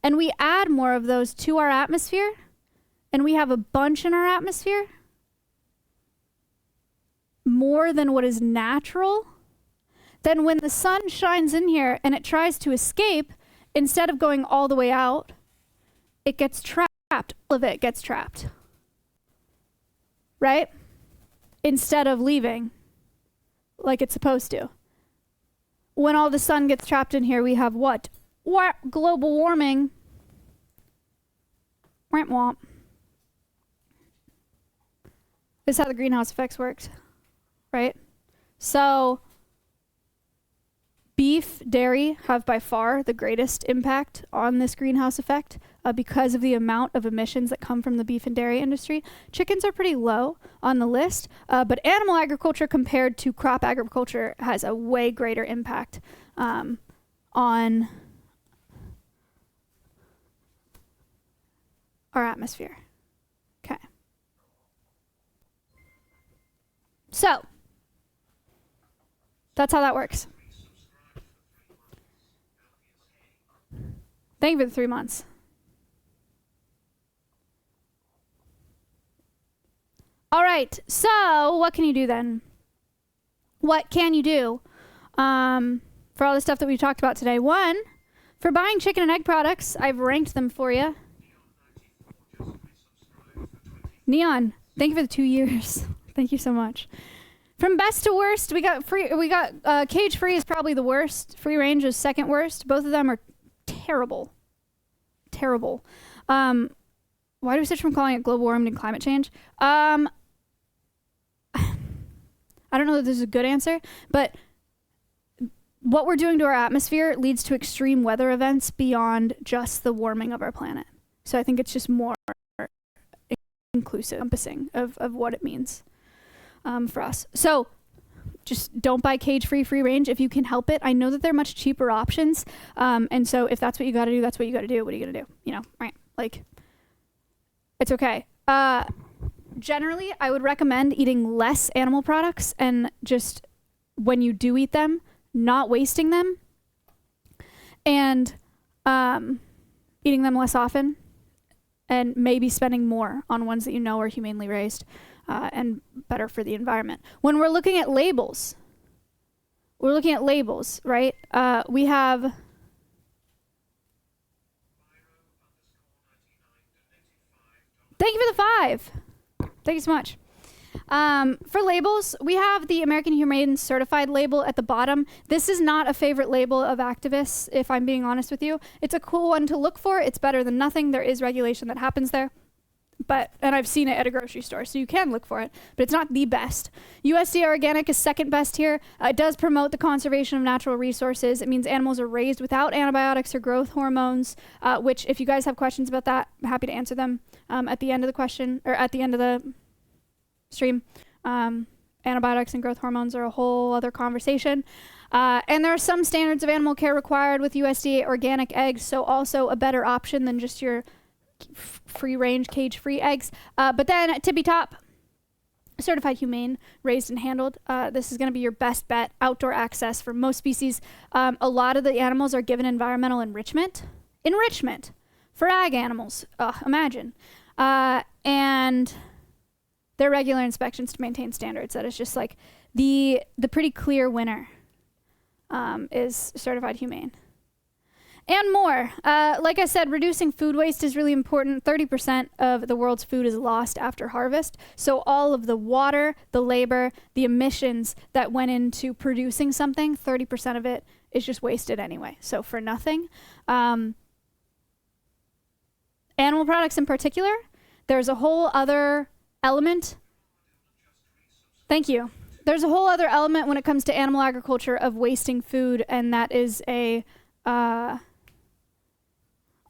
and we add more of those to our atmosphere, and we have a bunch in our atmosphere, more than what is natural, then when the sun shines in here and it tries to escape, instead of going all the way out, it gets trapped. All of it gets trapped. Right? Instead of leaving like it's supposed to. When all the sun gets trapped in here, we have what? Global warming. Womp womp. This is how the greenhouse effects works. Right? So, beef, dairy have by far the greatest impact on this greenhouse effect because of the amount of emissions that come from the beef and dairy industry. Chickens are pretty low on the list, but animal agriculture compared to crop agriculture has a way greater impact on our atmosphere. Okay. So, that's how that works. Thank you for the 3 months. All right, so what can you do then? What can you do for all the stuff that we've talked about today? One, for buying chicken and egg products, I've ranked them for you. Neon, thank you for the 2 years. Thank you so much. From best to worst, we got cage free is probably the worst. Free range is second worst. Both of them are terrible. Terrible. Why do we switch from calling it global warming to climate change? I don't know that this is a good answer, but what we're doing to our atmosphere leads to extreme weather events beyond just the warming of our planet. So I think it's just more inclusive, encompassing of what it means for us. So just don't buy cage-free free range if you can help it. I know that they're much cheaper options. And so if that's what you got to do, that's what you got to do. What are you going to do? You know, right? Like, it's okay. Generally, I would recommend eating less animal products and just when you do eat them, not wasting them and eating them less often and maybe spending more on ones that you know are humanely raised and better for the environment. When we're looking at labels, right? We have... Thank you for the 5. Thank you so much. For labels, we have the American Humane Certified label at the bottom. This is not a favorite label of activists, if I'm being honest with you. It's a cool one to look for. It's better than nothing. There is regulation that happens there. And I've seen it at a grocery store, so you can look for it, but it's not the best. USDA Organic is second best here. It does promote the conservation of natural resources. It means animals are raised without antibiotics or growth hormones, which if you guys have questions about that, I'm happy to answer them at the end of the question, or at the end of the stream. Antibiotics and growth hormones are a whole other conversation. And there are some standards of animal care required with USDA organic eggs, so also a better option than just your free-range, cage-free eggs. But then at tippy top, certified humane, raised and handled. This is going to be your best bet. Outdoor access for most species. A lot of the animals are given environmental enrichment. Enrichment for ag animals. Imagine. And their regular inspections to maintain standards. That is just like the pretty clear winner is certified humane. And more. Like I said, reducing food waste is really important. 30% of the world's food is lost after harvest. So all of the water, the labor, the emissions that went into producing something, 30% of it is just wasted anyway. So for nothing. Animal products in particular, there's a whole other element. Thank you. There's a whole other element when it comes to animal agriculture of wasting food, and that is a, I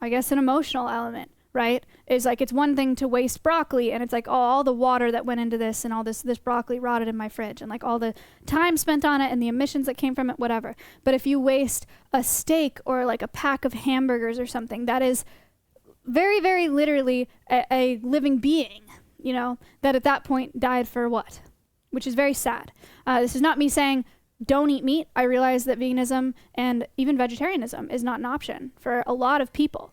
guess, an emotional element, right? Is like, it's one thing to waste broccoli, and it's like, oh, all the water that went into this, and all this broccoli rotted in my fridge, and like all the time spent on it, and the emissions that came from it, whatever. But if you waste a steak or like a pack of hamburgers or something, that is very, very literally a living being, you know, that at that point died for what? Which is very sad. This is not me saying don't eat meat. I realize that veganism and even vegetarianism is not an option for a lot of people.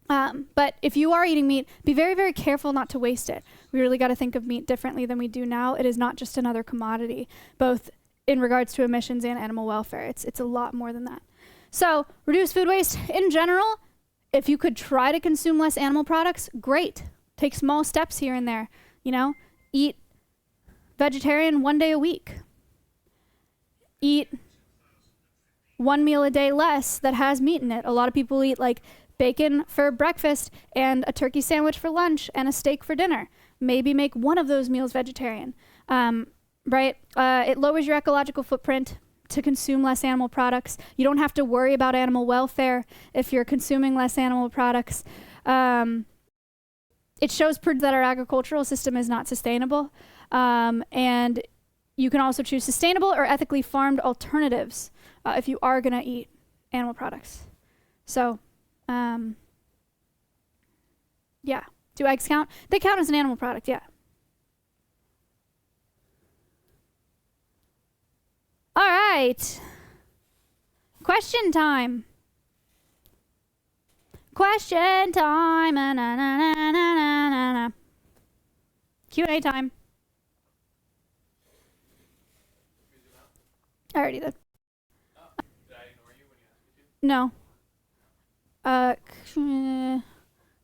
But if you are eating meat, be very, very careful not to waste it. We really got to think of meat differently than we do now. It is not just another commodity, both in regards to emissions and animal welfare. It's a lot more than that. So reduce food waste in general. If you could try to consume less animal products, great. Take small steps here and there. You know, eat vegetarian 1 day a week. Eat one meal a day less that has meat in it. A lot of people eat like bacon for breakfast and a turkey sandwich for lunch and a steak for dinner. Maybe make one of those meals vegetarian, right? It lowers your ecological footprint to consume less animal products. You don't have to worry about animal welfare if you're consuming less animal products. It shows proof that our agricultural system is not sustainable. And you can also choose sustainable or ethically farmed alternatives if you are going to eat animal products. So, yeah. Do eggs count? They count as an animal product, yeah. All right. Question time. Question time. Q&A time. I already did. Did I ignore you when you asked me to? No.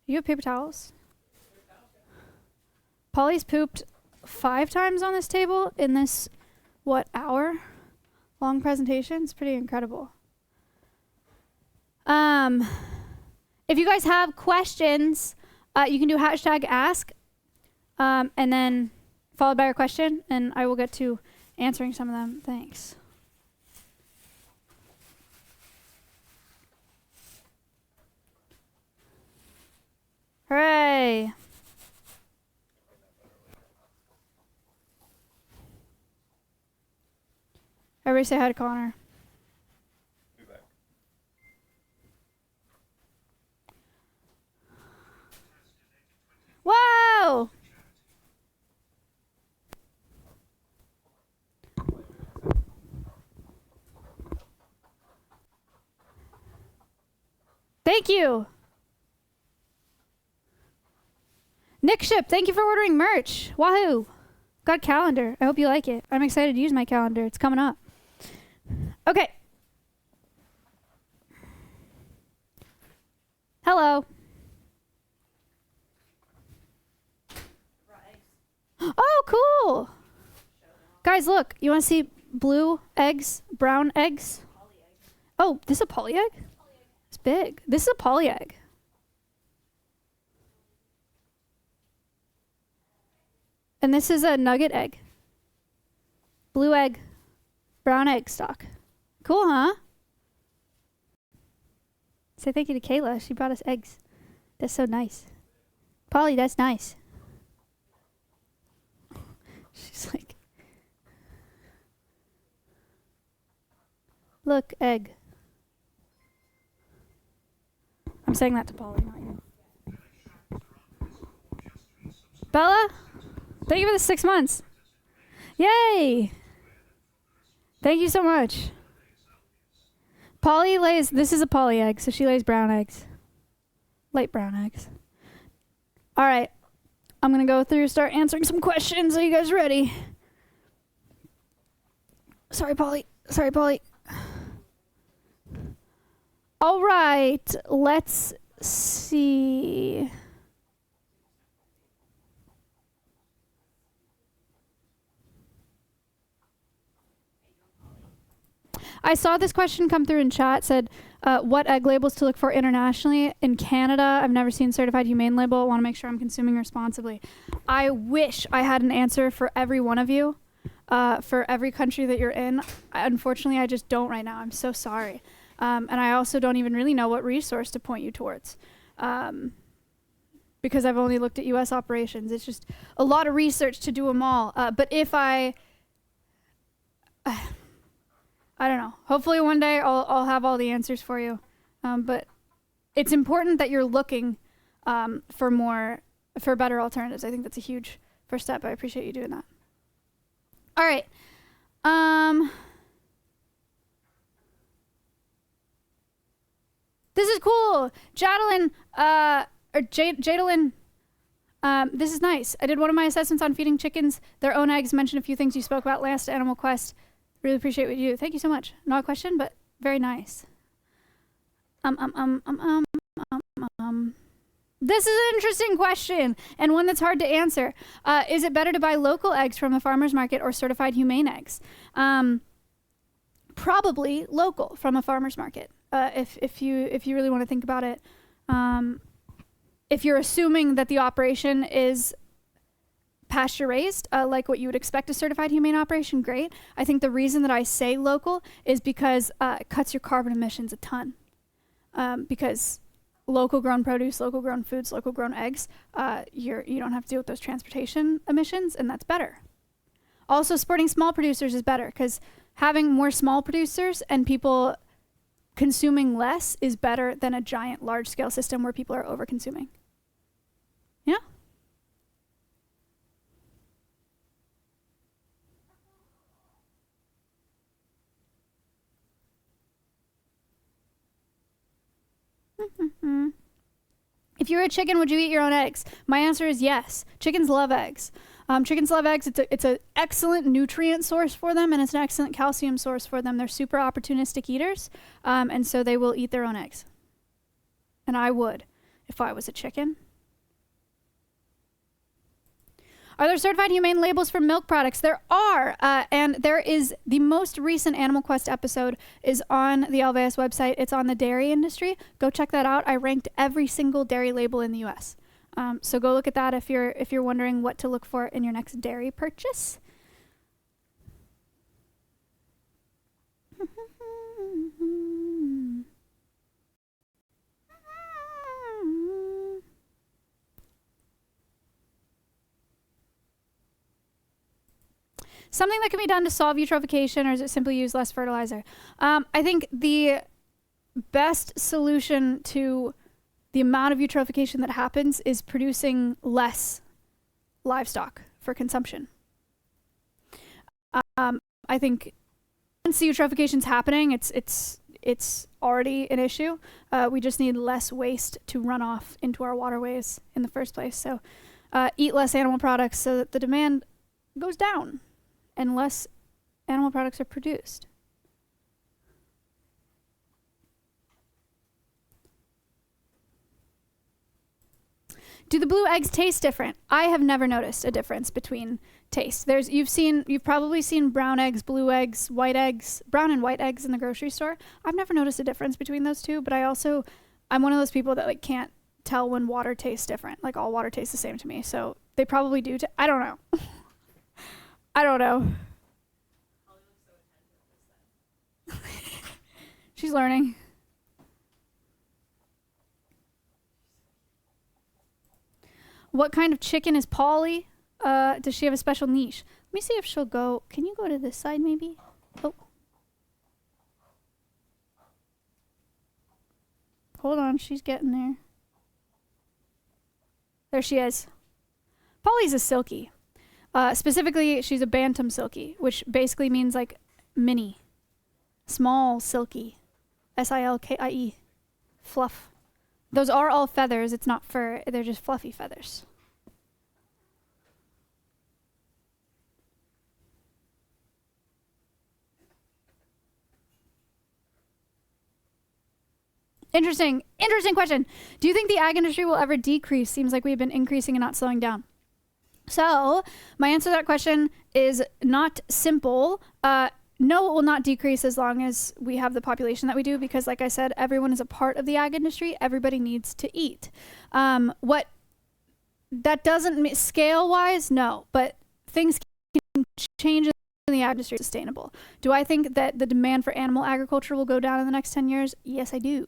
You have paper towels? Polly's pooped 5 times on this table in this, hour-long presentation? It's pretty incredible. If you guys have questions, you can do #ask, and then followed by your question, and I will get to answering some of them. Thanks. Yay. Everybody say hi to Connor. Be back. Wow! Thank you. Nick Ship, thank you for ordering merch. Wahoo. Got a calendar. I hope you like it. I'm excited to use my calendar. It's coming up. Okay. Hello. Oh, cool. Guys, look. You want to see blue eggs, brown eggs? Oh, this is a poly egg? It's big. This is a poly egg. And this is a nugget egg. Blue egg, brown egg stock. Cool, huh? Say thank you to Kayla. She brought us eggs. That's so nice. Polly, that's nice. She's like, look, egg. I'm saying that to Polly, not you. Bella? Thank you for the 6 months. Yay! Thank you so much. Polly lays, this is a poly egg, so she lays brown eggs. Light brown eggs. All right. I'm going to go through, start answering some questions. Are you guys ready? Sorry, Polly. Sorry, Polly. All right. Let's see. I saw this question come through in chat, said, what egg labels to look for internationally? In Canada, I've never seen certified humane label. I want to make sure I'm consuming responsibly. I wish I had an answer for every one of you, for every country that you're in. Unfortunately, I just don't right now. I'm so sorry. And I also don't even really know what resource to point you towards, because I've only looked at U.S. operations. It's just a lot of research to do them all. But if I don't know. Hopefully one day I'll have all the answers for you. But it's important that you're looking for better alternatives. I think that's a huge first step. I appreciate you doing that. All right. This is cool. Jadalyn, Jadalyn, this is nice. I did one of my assessments on feeding chickens their own eggs, mentioned a few things you spoke about last Animal Quest. Really appreciate what you do. Thank you so much. Not a question, but very nice. This is an interesting question and one that's hard to answer. Is it better to buy local eggs from the farmer's market or certified humane eggs? Probably local from a farmer's market. If you really want to think about it, if you're assuming that the operation is pasture raised, like what you would expect a certified humane operation, great. I think the reason that I say local is because it cuts your carbon emissions a ton. Because local grown produce, local grown foods, local grown eggs, you don't have to deal with those transportation emissions, and that's better. Also, supporting small producers is better because having more small producers and people consuming less is better than a giant large scale system where people are over consuming. Yeah? If you were a chicken, would you eat your own eggs? My answer is yes. Chickens love eggs. Chickens love eggs. It's an excellent nutrient source for them, and it's an excellent calcium source for them. They're super opportunistic eaters, and so they will eat their own eggs. And I would, if I was a chicken. Are there certified humane labels for milk products? There are, and there is the most recent Animal Quest episode is on the Alveus website. It's on the dairy industry. Go check that out. I ranked every single dairy label in the U.S. So go look at that if you're wondering what to look for in your next dairy purchase. something that can be done to solve eutrophication, or is it simply use less fertilizer? I think the best solution to the amount of eutrophication that happens is producing less livestock for consumption. I think once the eutrophication's happening, it's already an issue. We just need less waste to run off into our waterways in the first place. So eat less animal products so that the demand goes down and less animal products are produced. Do the blue eggs taste different? I have never noticed a difference between taste. You've probably seen brown eggs, blue eggs, white eggs, brown and white eggs in the grocery store. I've never noticed a difference between those two, but I'm one of those people that like can't tell when water tastes different. Like all water tastes the same to me. So they probably do. I don't know. I don't know. She's learning. What kind of chicken is Polly? Does she have a special niche? Let me see if she'll go. Can you go to this side maybe? Oh. Hold on, she's getting there. There she is. Polly's a silkie. Specifically, she's a bantam silkie, which basically means like mini. Small silkie. S-I-L-K-I-E. Fluff. Those are all feathers. It's not fur. They're just fluffy feathers. Interesting question. Do you think the ag industry will ever decrease? Seems like we've been increasing and not slowing down. So my answer to that question is not simple. No, it will not decrease as long as we have the population that we do, because like I said, everyone is a part of the ag industry. Everybody needs to eat. What that doesn't scale-wise, no, but things can change in the ag industry sustainable. Do I think that the demand for animal agriculture will go down in the next 10 years? Yes, I do.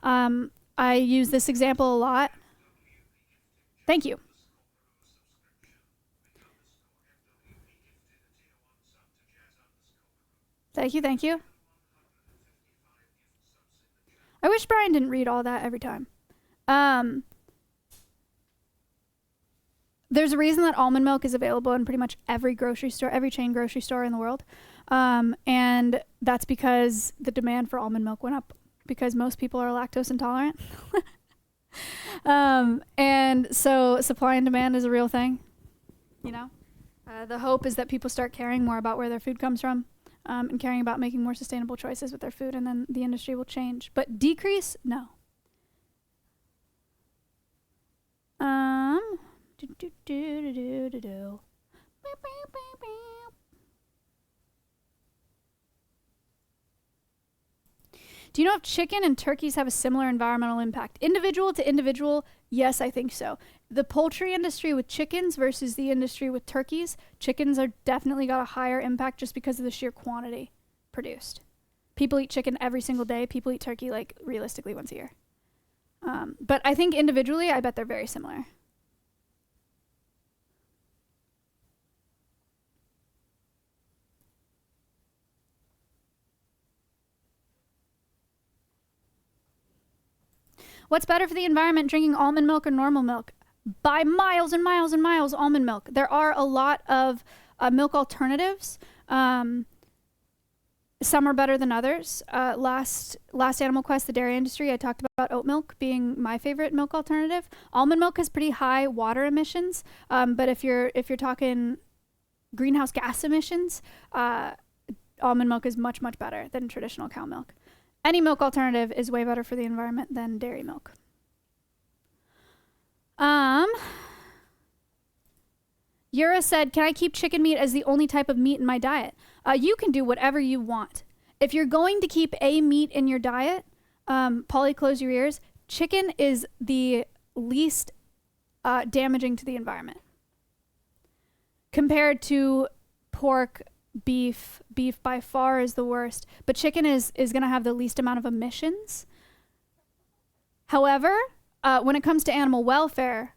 I use this example a lot. Thank you. Thank you. I wish Brian didn't read all that every time. There's a reason that almond milk is available in pretty much every grocery store, every chain grocery store in the world. And that's because the demand for almond milk went up because most people are lactose intolerant. And so supply and demand is a real thing, you know? The hope is that people start caring more about where their food comes from. And caring about making more sustainable choices with their food, and then the industry will change. But decrease, no. Do you know if chicken and turkeys have a similar environmental impact? Individual to individual, yes, I think so. The poultry industry with chickens versus the industry with turkeys, chickens are definitely got a higher impact just because of the sheer quantity produced. People eat chicken every single day. People eat turkey like realistically once a year. But I think individually, I bet they're very similar. What's better for the environment, drinking almond milk or normal milk? By miles and miles and miles, almond milk. There are a lot of milk alternatives. Some are better than others. Last Animal Quest, the dairy industry, I talked about oat milk being my favorite milk alternative. Almond milk has pretty high water emissions, but if you're talking greenhouse gas emissions, almond milk is much, much better than traditional cow milk. Any milk alternative is way better for the environment than dairy milk. Yura said, can I keep chicken meat as the only type of meat in my diet? You can do whatever you want. If you're going to keep a meat in your diet, Polly, close your ears. Chicken is the least damaging to the environment. Compared to pork, beef by far is the worst, but chicken is going to have the least amount of emissions. However, when it comes to animal welfare,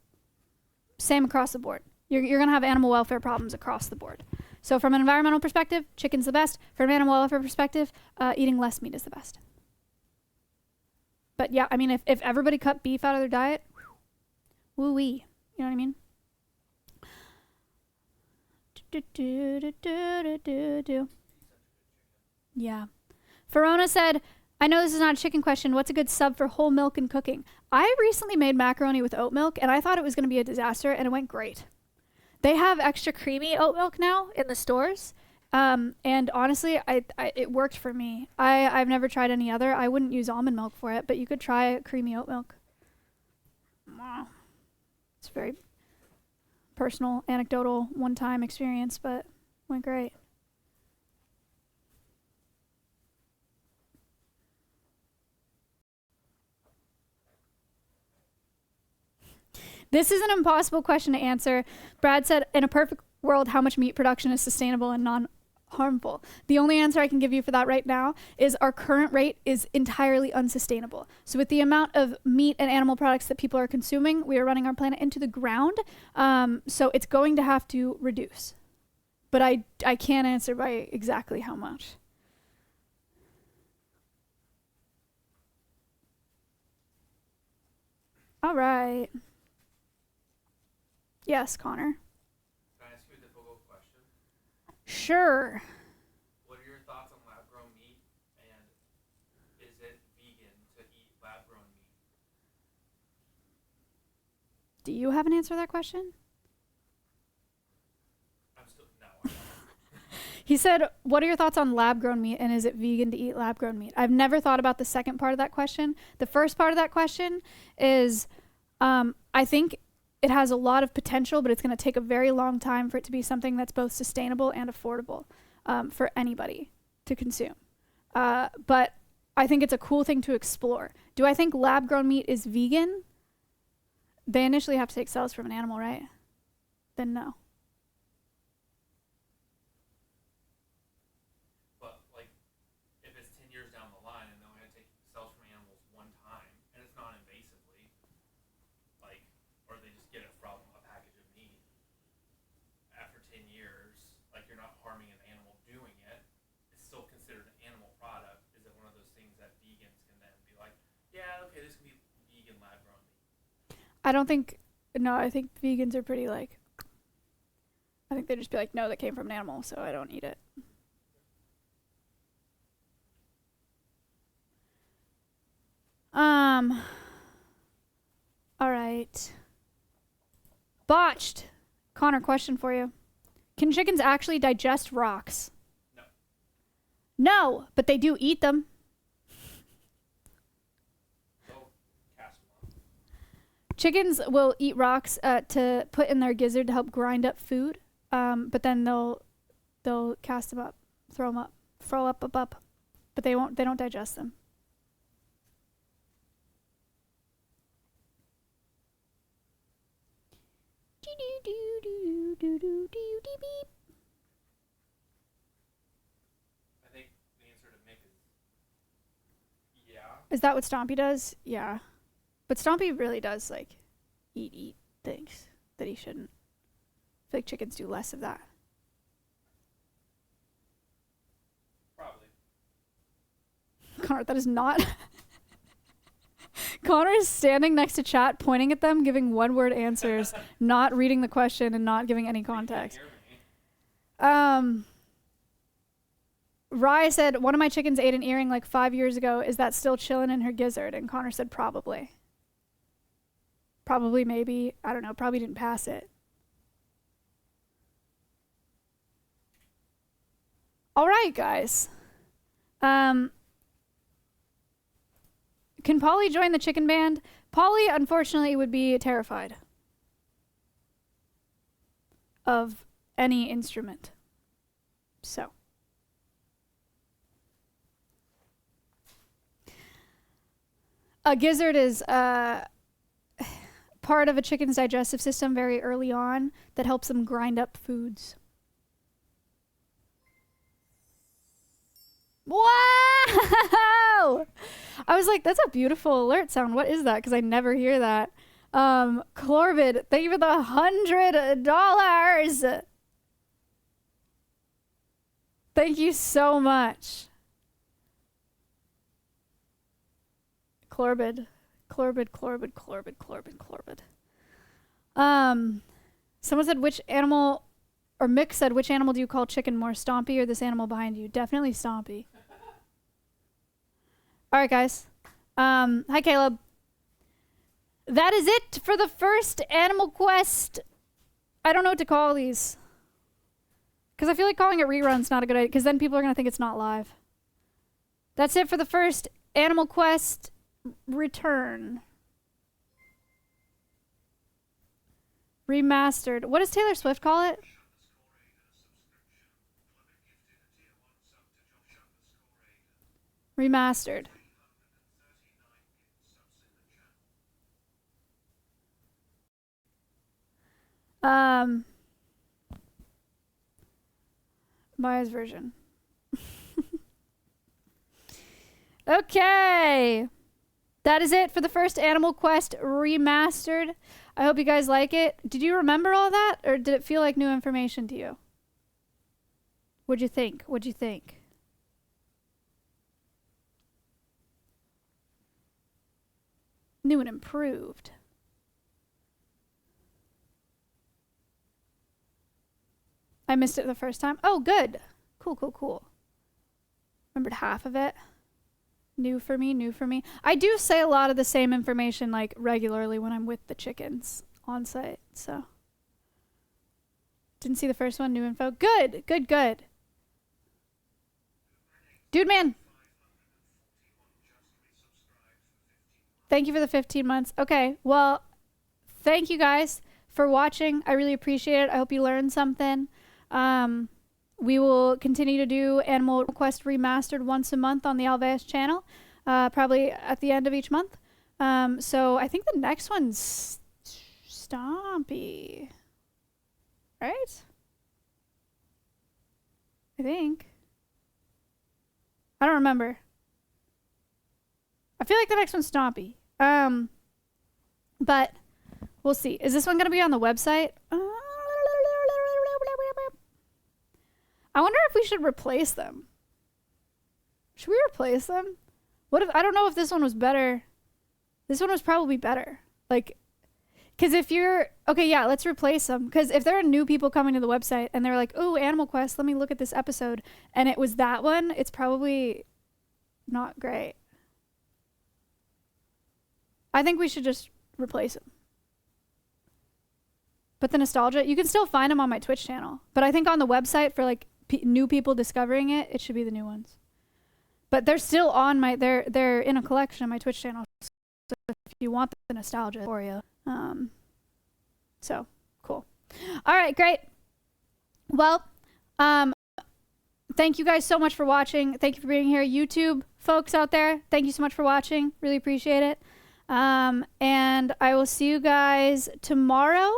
same across the board. You're going to have animal welfare problems across the board. So from an environmental perspective, chicken's the best. From an animal welfare perspective, eating less meat is the best. But yeah, I mean, if everybody cut beef out of their diet, woo-wee. You know what I mean? Yeah. Verona said, I know this is not a chicken question. What's a good sub for whole milk and cooking? I recently made macaroni with oat milk, and I thought it was going to be a disaster, and it went great. They have extra creamy oat milk now in the stores. And honestly, it worked for me. I've never tried any other. I wouldn't use almond milk for it, but you could try creamy oat milk. It's very personal, anecdotal, one-time experience, but went great. This is an impossible question to answer. Brad said, in a perfect world, how much meat production is sustainable and non-harmful? The only answer I can give you for that right now is our current rate is entirely unsustainable. So with the amount of meat and animal products that people are consuming, we are running our planet into the ground. So it's going to have to reduce. But I can't answer by exactly how much. All right. Yes, Connor. Can I ask you a difficult question? Sure. What are your thoughts on lab-grown meat, and is it vegan to eat lab-grown meat? Do you have an answer to that question? No. He said, what are your thoughts on lab-grown meat, and is it vegan to eat lab-grown meat? I've never thought about the second part of that question. The first part of that question is, I think it has a lot of potential, but it's going to take a very long time for it to be something that's both sustainable and affordable for anybody to consume. But I think it's a cool thing to explore. Do I think lab-grown meat is vegan? They initially have to take cells from an animal, right? Then no. But, like, if it's 10 years down the line and they're only going to take cells from animals one time, and it's not invasively, like, or they just get it from a package of meat, after 10 years, like, you're not harming an animal doing it, it's still considered an animal product. Is it one of those things that vegans can then be like, yeah, okay, this can be vegan lab-grown meat? I don't think, no, I think vegans are pretty like, I think they'd just be like, no, that came from an animal, so I don't eat it. All right. Botched. Connor, question for you. Can chickens actually digest rocks? No. No, but they do eat them. They'll cast them up. Chickens will eat rocks to put in their gizzard to help grind up food, but then they'll cast them up, throw them up, but they don't digest them. I think the answer to Mick is yeah. Is that what Stompy does? Yeah. But Stompy really does, like, eat things that he shouldn't. I feel like chickens do less of that. Probably. Connor, that is not... Connor is standing next to chat, pointing at them, giving one-word answers, not reading the question, and not giving any context. Rye said, one of my chickens ate an earring like 5 years ago. Is that still chilling in her gizzard? And Connor said, probably. Probably, maybe. I don't know. Probably didn't pass it. All right, guys. Can Polly join the chicken band? Polly, unfortunately, would be terrified of any instrument. So. A gizzard is part of a chicken's digestive system very early on that helps them grind up foods. Wow! I was like, that's a beautiful alert sound. What is that? Because I never hear that. Clorvid, thank you for the $100. Thank you so much. Corbid. Someone said which animal, or Mick said which animal do you call chicken more, Stompy or this animal behind you? Definitely Stompy. All right, guys. Hi, Caleb. That is it for the first Animal Quest. I don't know what to call these. Because I feel like calling it rerun's not a good idea, because then people are going to think it's not live. That's it for the first Animal Quest return. Remastered. What does Taylor Swift call it? Remastered. Maya's version. Okay. That is it for the first Animal Quest Remastered. I hope you guys like it. Did you remember all that, or did it feel like new information to you? What'd you think? What'd you think? New and improved. I missed it the first time. Oh, good. Cool. Remembered half of it. New for me. I do say a lot of the same information like regularly when I'm with the chickens on site, so. Didn't see the first one, new info. Good. Dude, man. Thank you for the 15 months. Okay, well, thank you guys for watching. I really appreciate it. I hope you learned something. We will continue to do Animal Quest Remastered once a month on the Alveus channel, probably at the end of each month. So I think the next one's Stompy, right? I think. I don't remember. I feel like the next one's Stompy. But we'll see. Is this one going to be on the website? I wonder if we should replace them. Should we replace them? What if, I don't know if this one was better. This one was probably better. Like, because if you're, okay, yeah, let's replace them. Because if there are new people coming to the website and they're like, oh, Animal Quest, let me look at this episode. And it was that one, it's probably not great. I think we should just replace them. But the nostalgia, you can still find them on my Twitch channel. But I think on the website for like new people discovering it, it should be the new ones. But they're still on my, they're in a collection on my Twitch channel. So if you want the nostalgia for you. So cool. All right, great. Well, thank you guys so much for watching. Thank you for being here. YouTube folks out there, thank you so much for watching. Really appreciate it. And I will see you guys tomorrow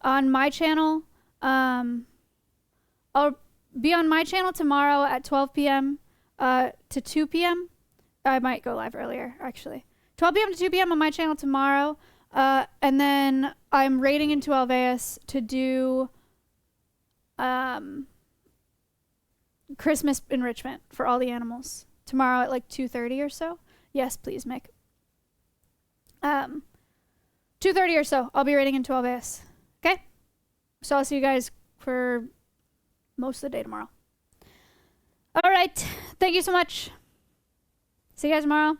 on my channel. I'll be on my channel tomorrow at 12 p.m. To 2 p.m. I might go live earlier, actually. 12 p.m. to 2 p.m. on my channel tomorrow. And then I'm raiding into Alveus to do Christmas enrichment for all the animals tomorrow at like 2:30 or so. Yes, please, Mick. 2:30 or so, I'll be raiding into Alveus. Okay? So I'll see you guys for most of the day tomorrow. All right. Thank you so much. See you guys tomorrow.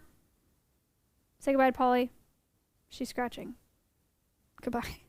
Say goodbye to Polly. She's scratching. Goodbye.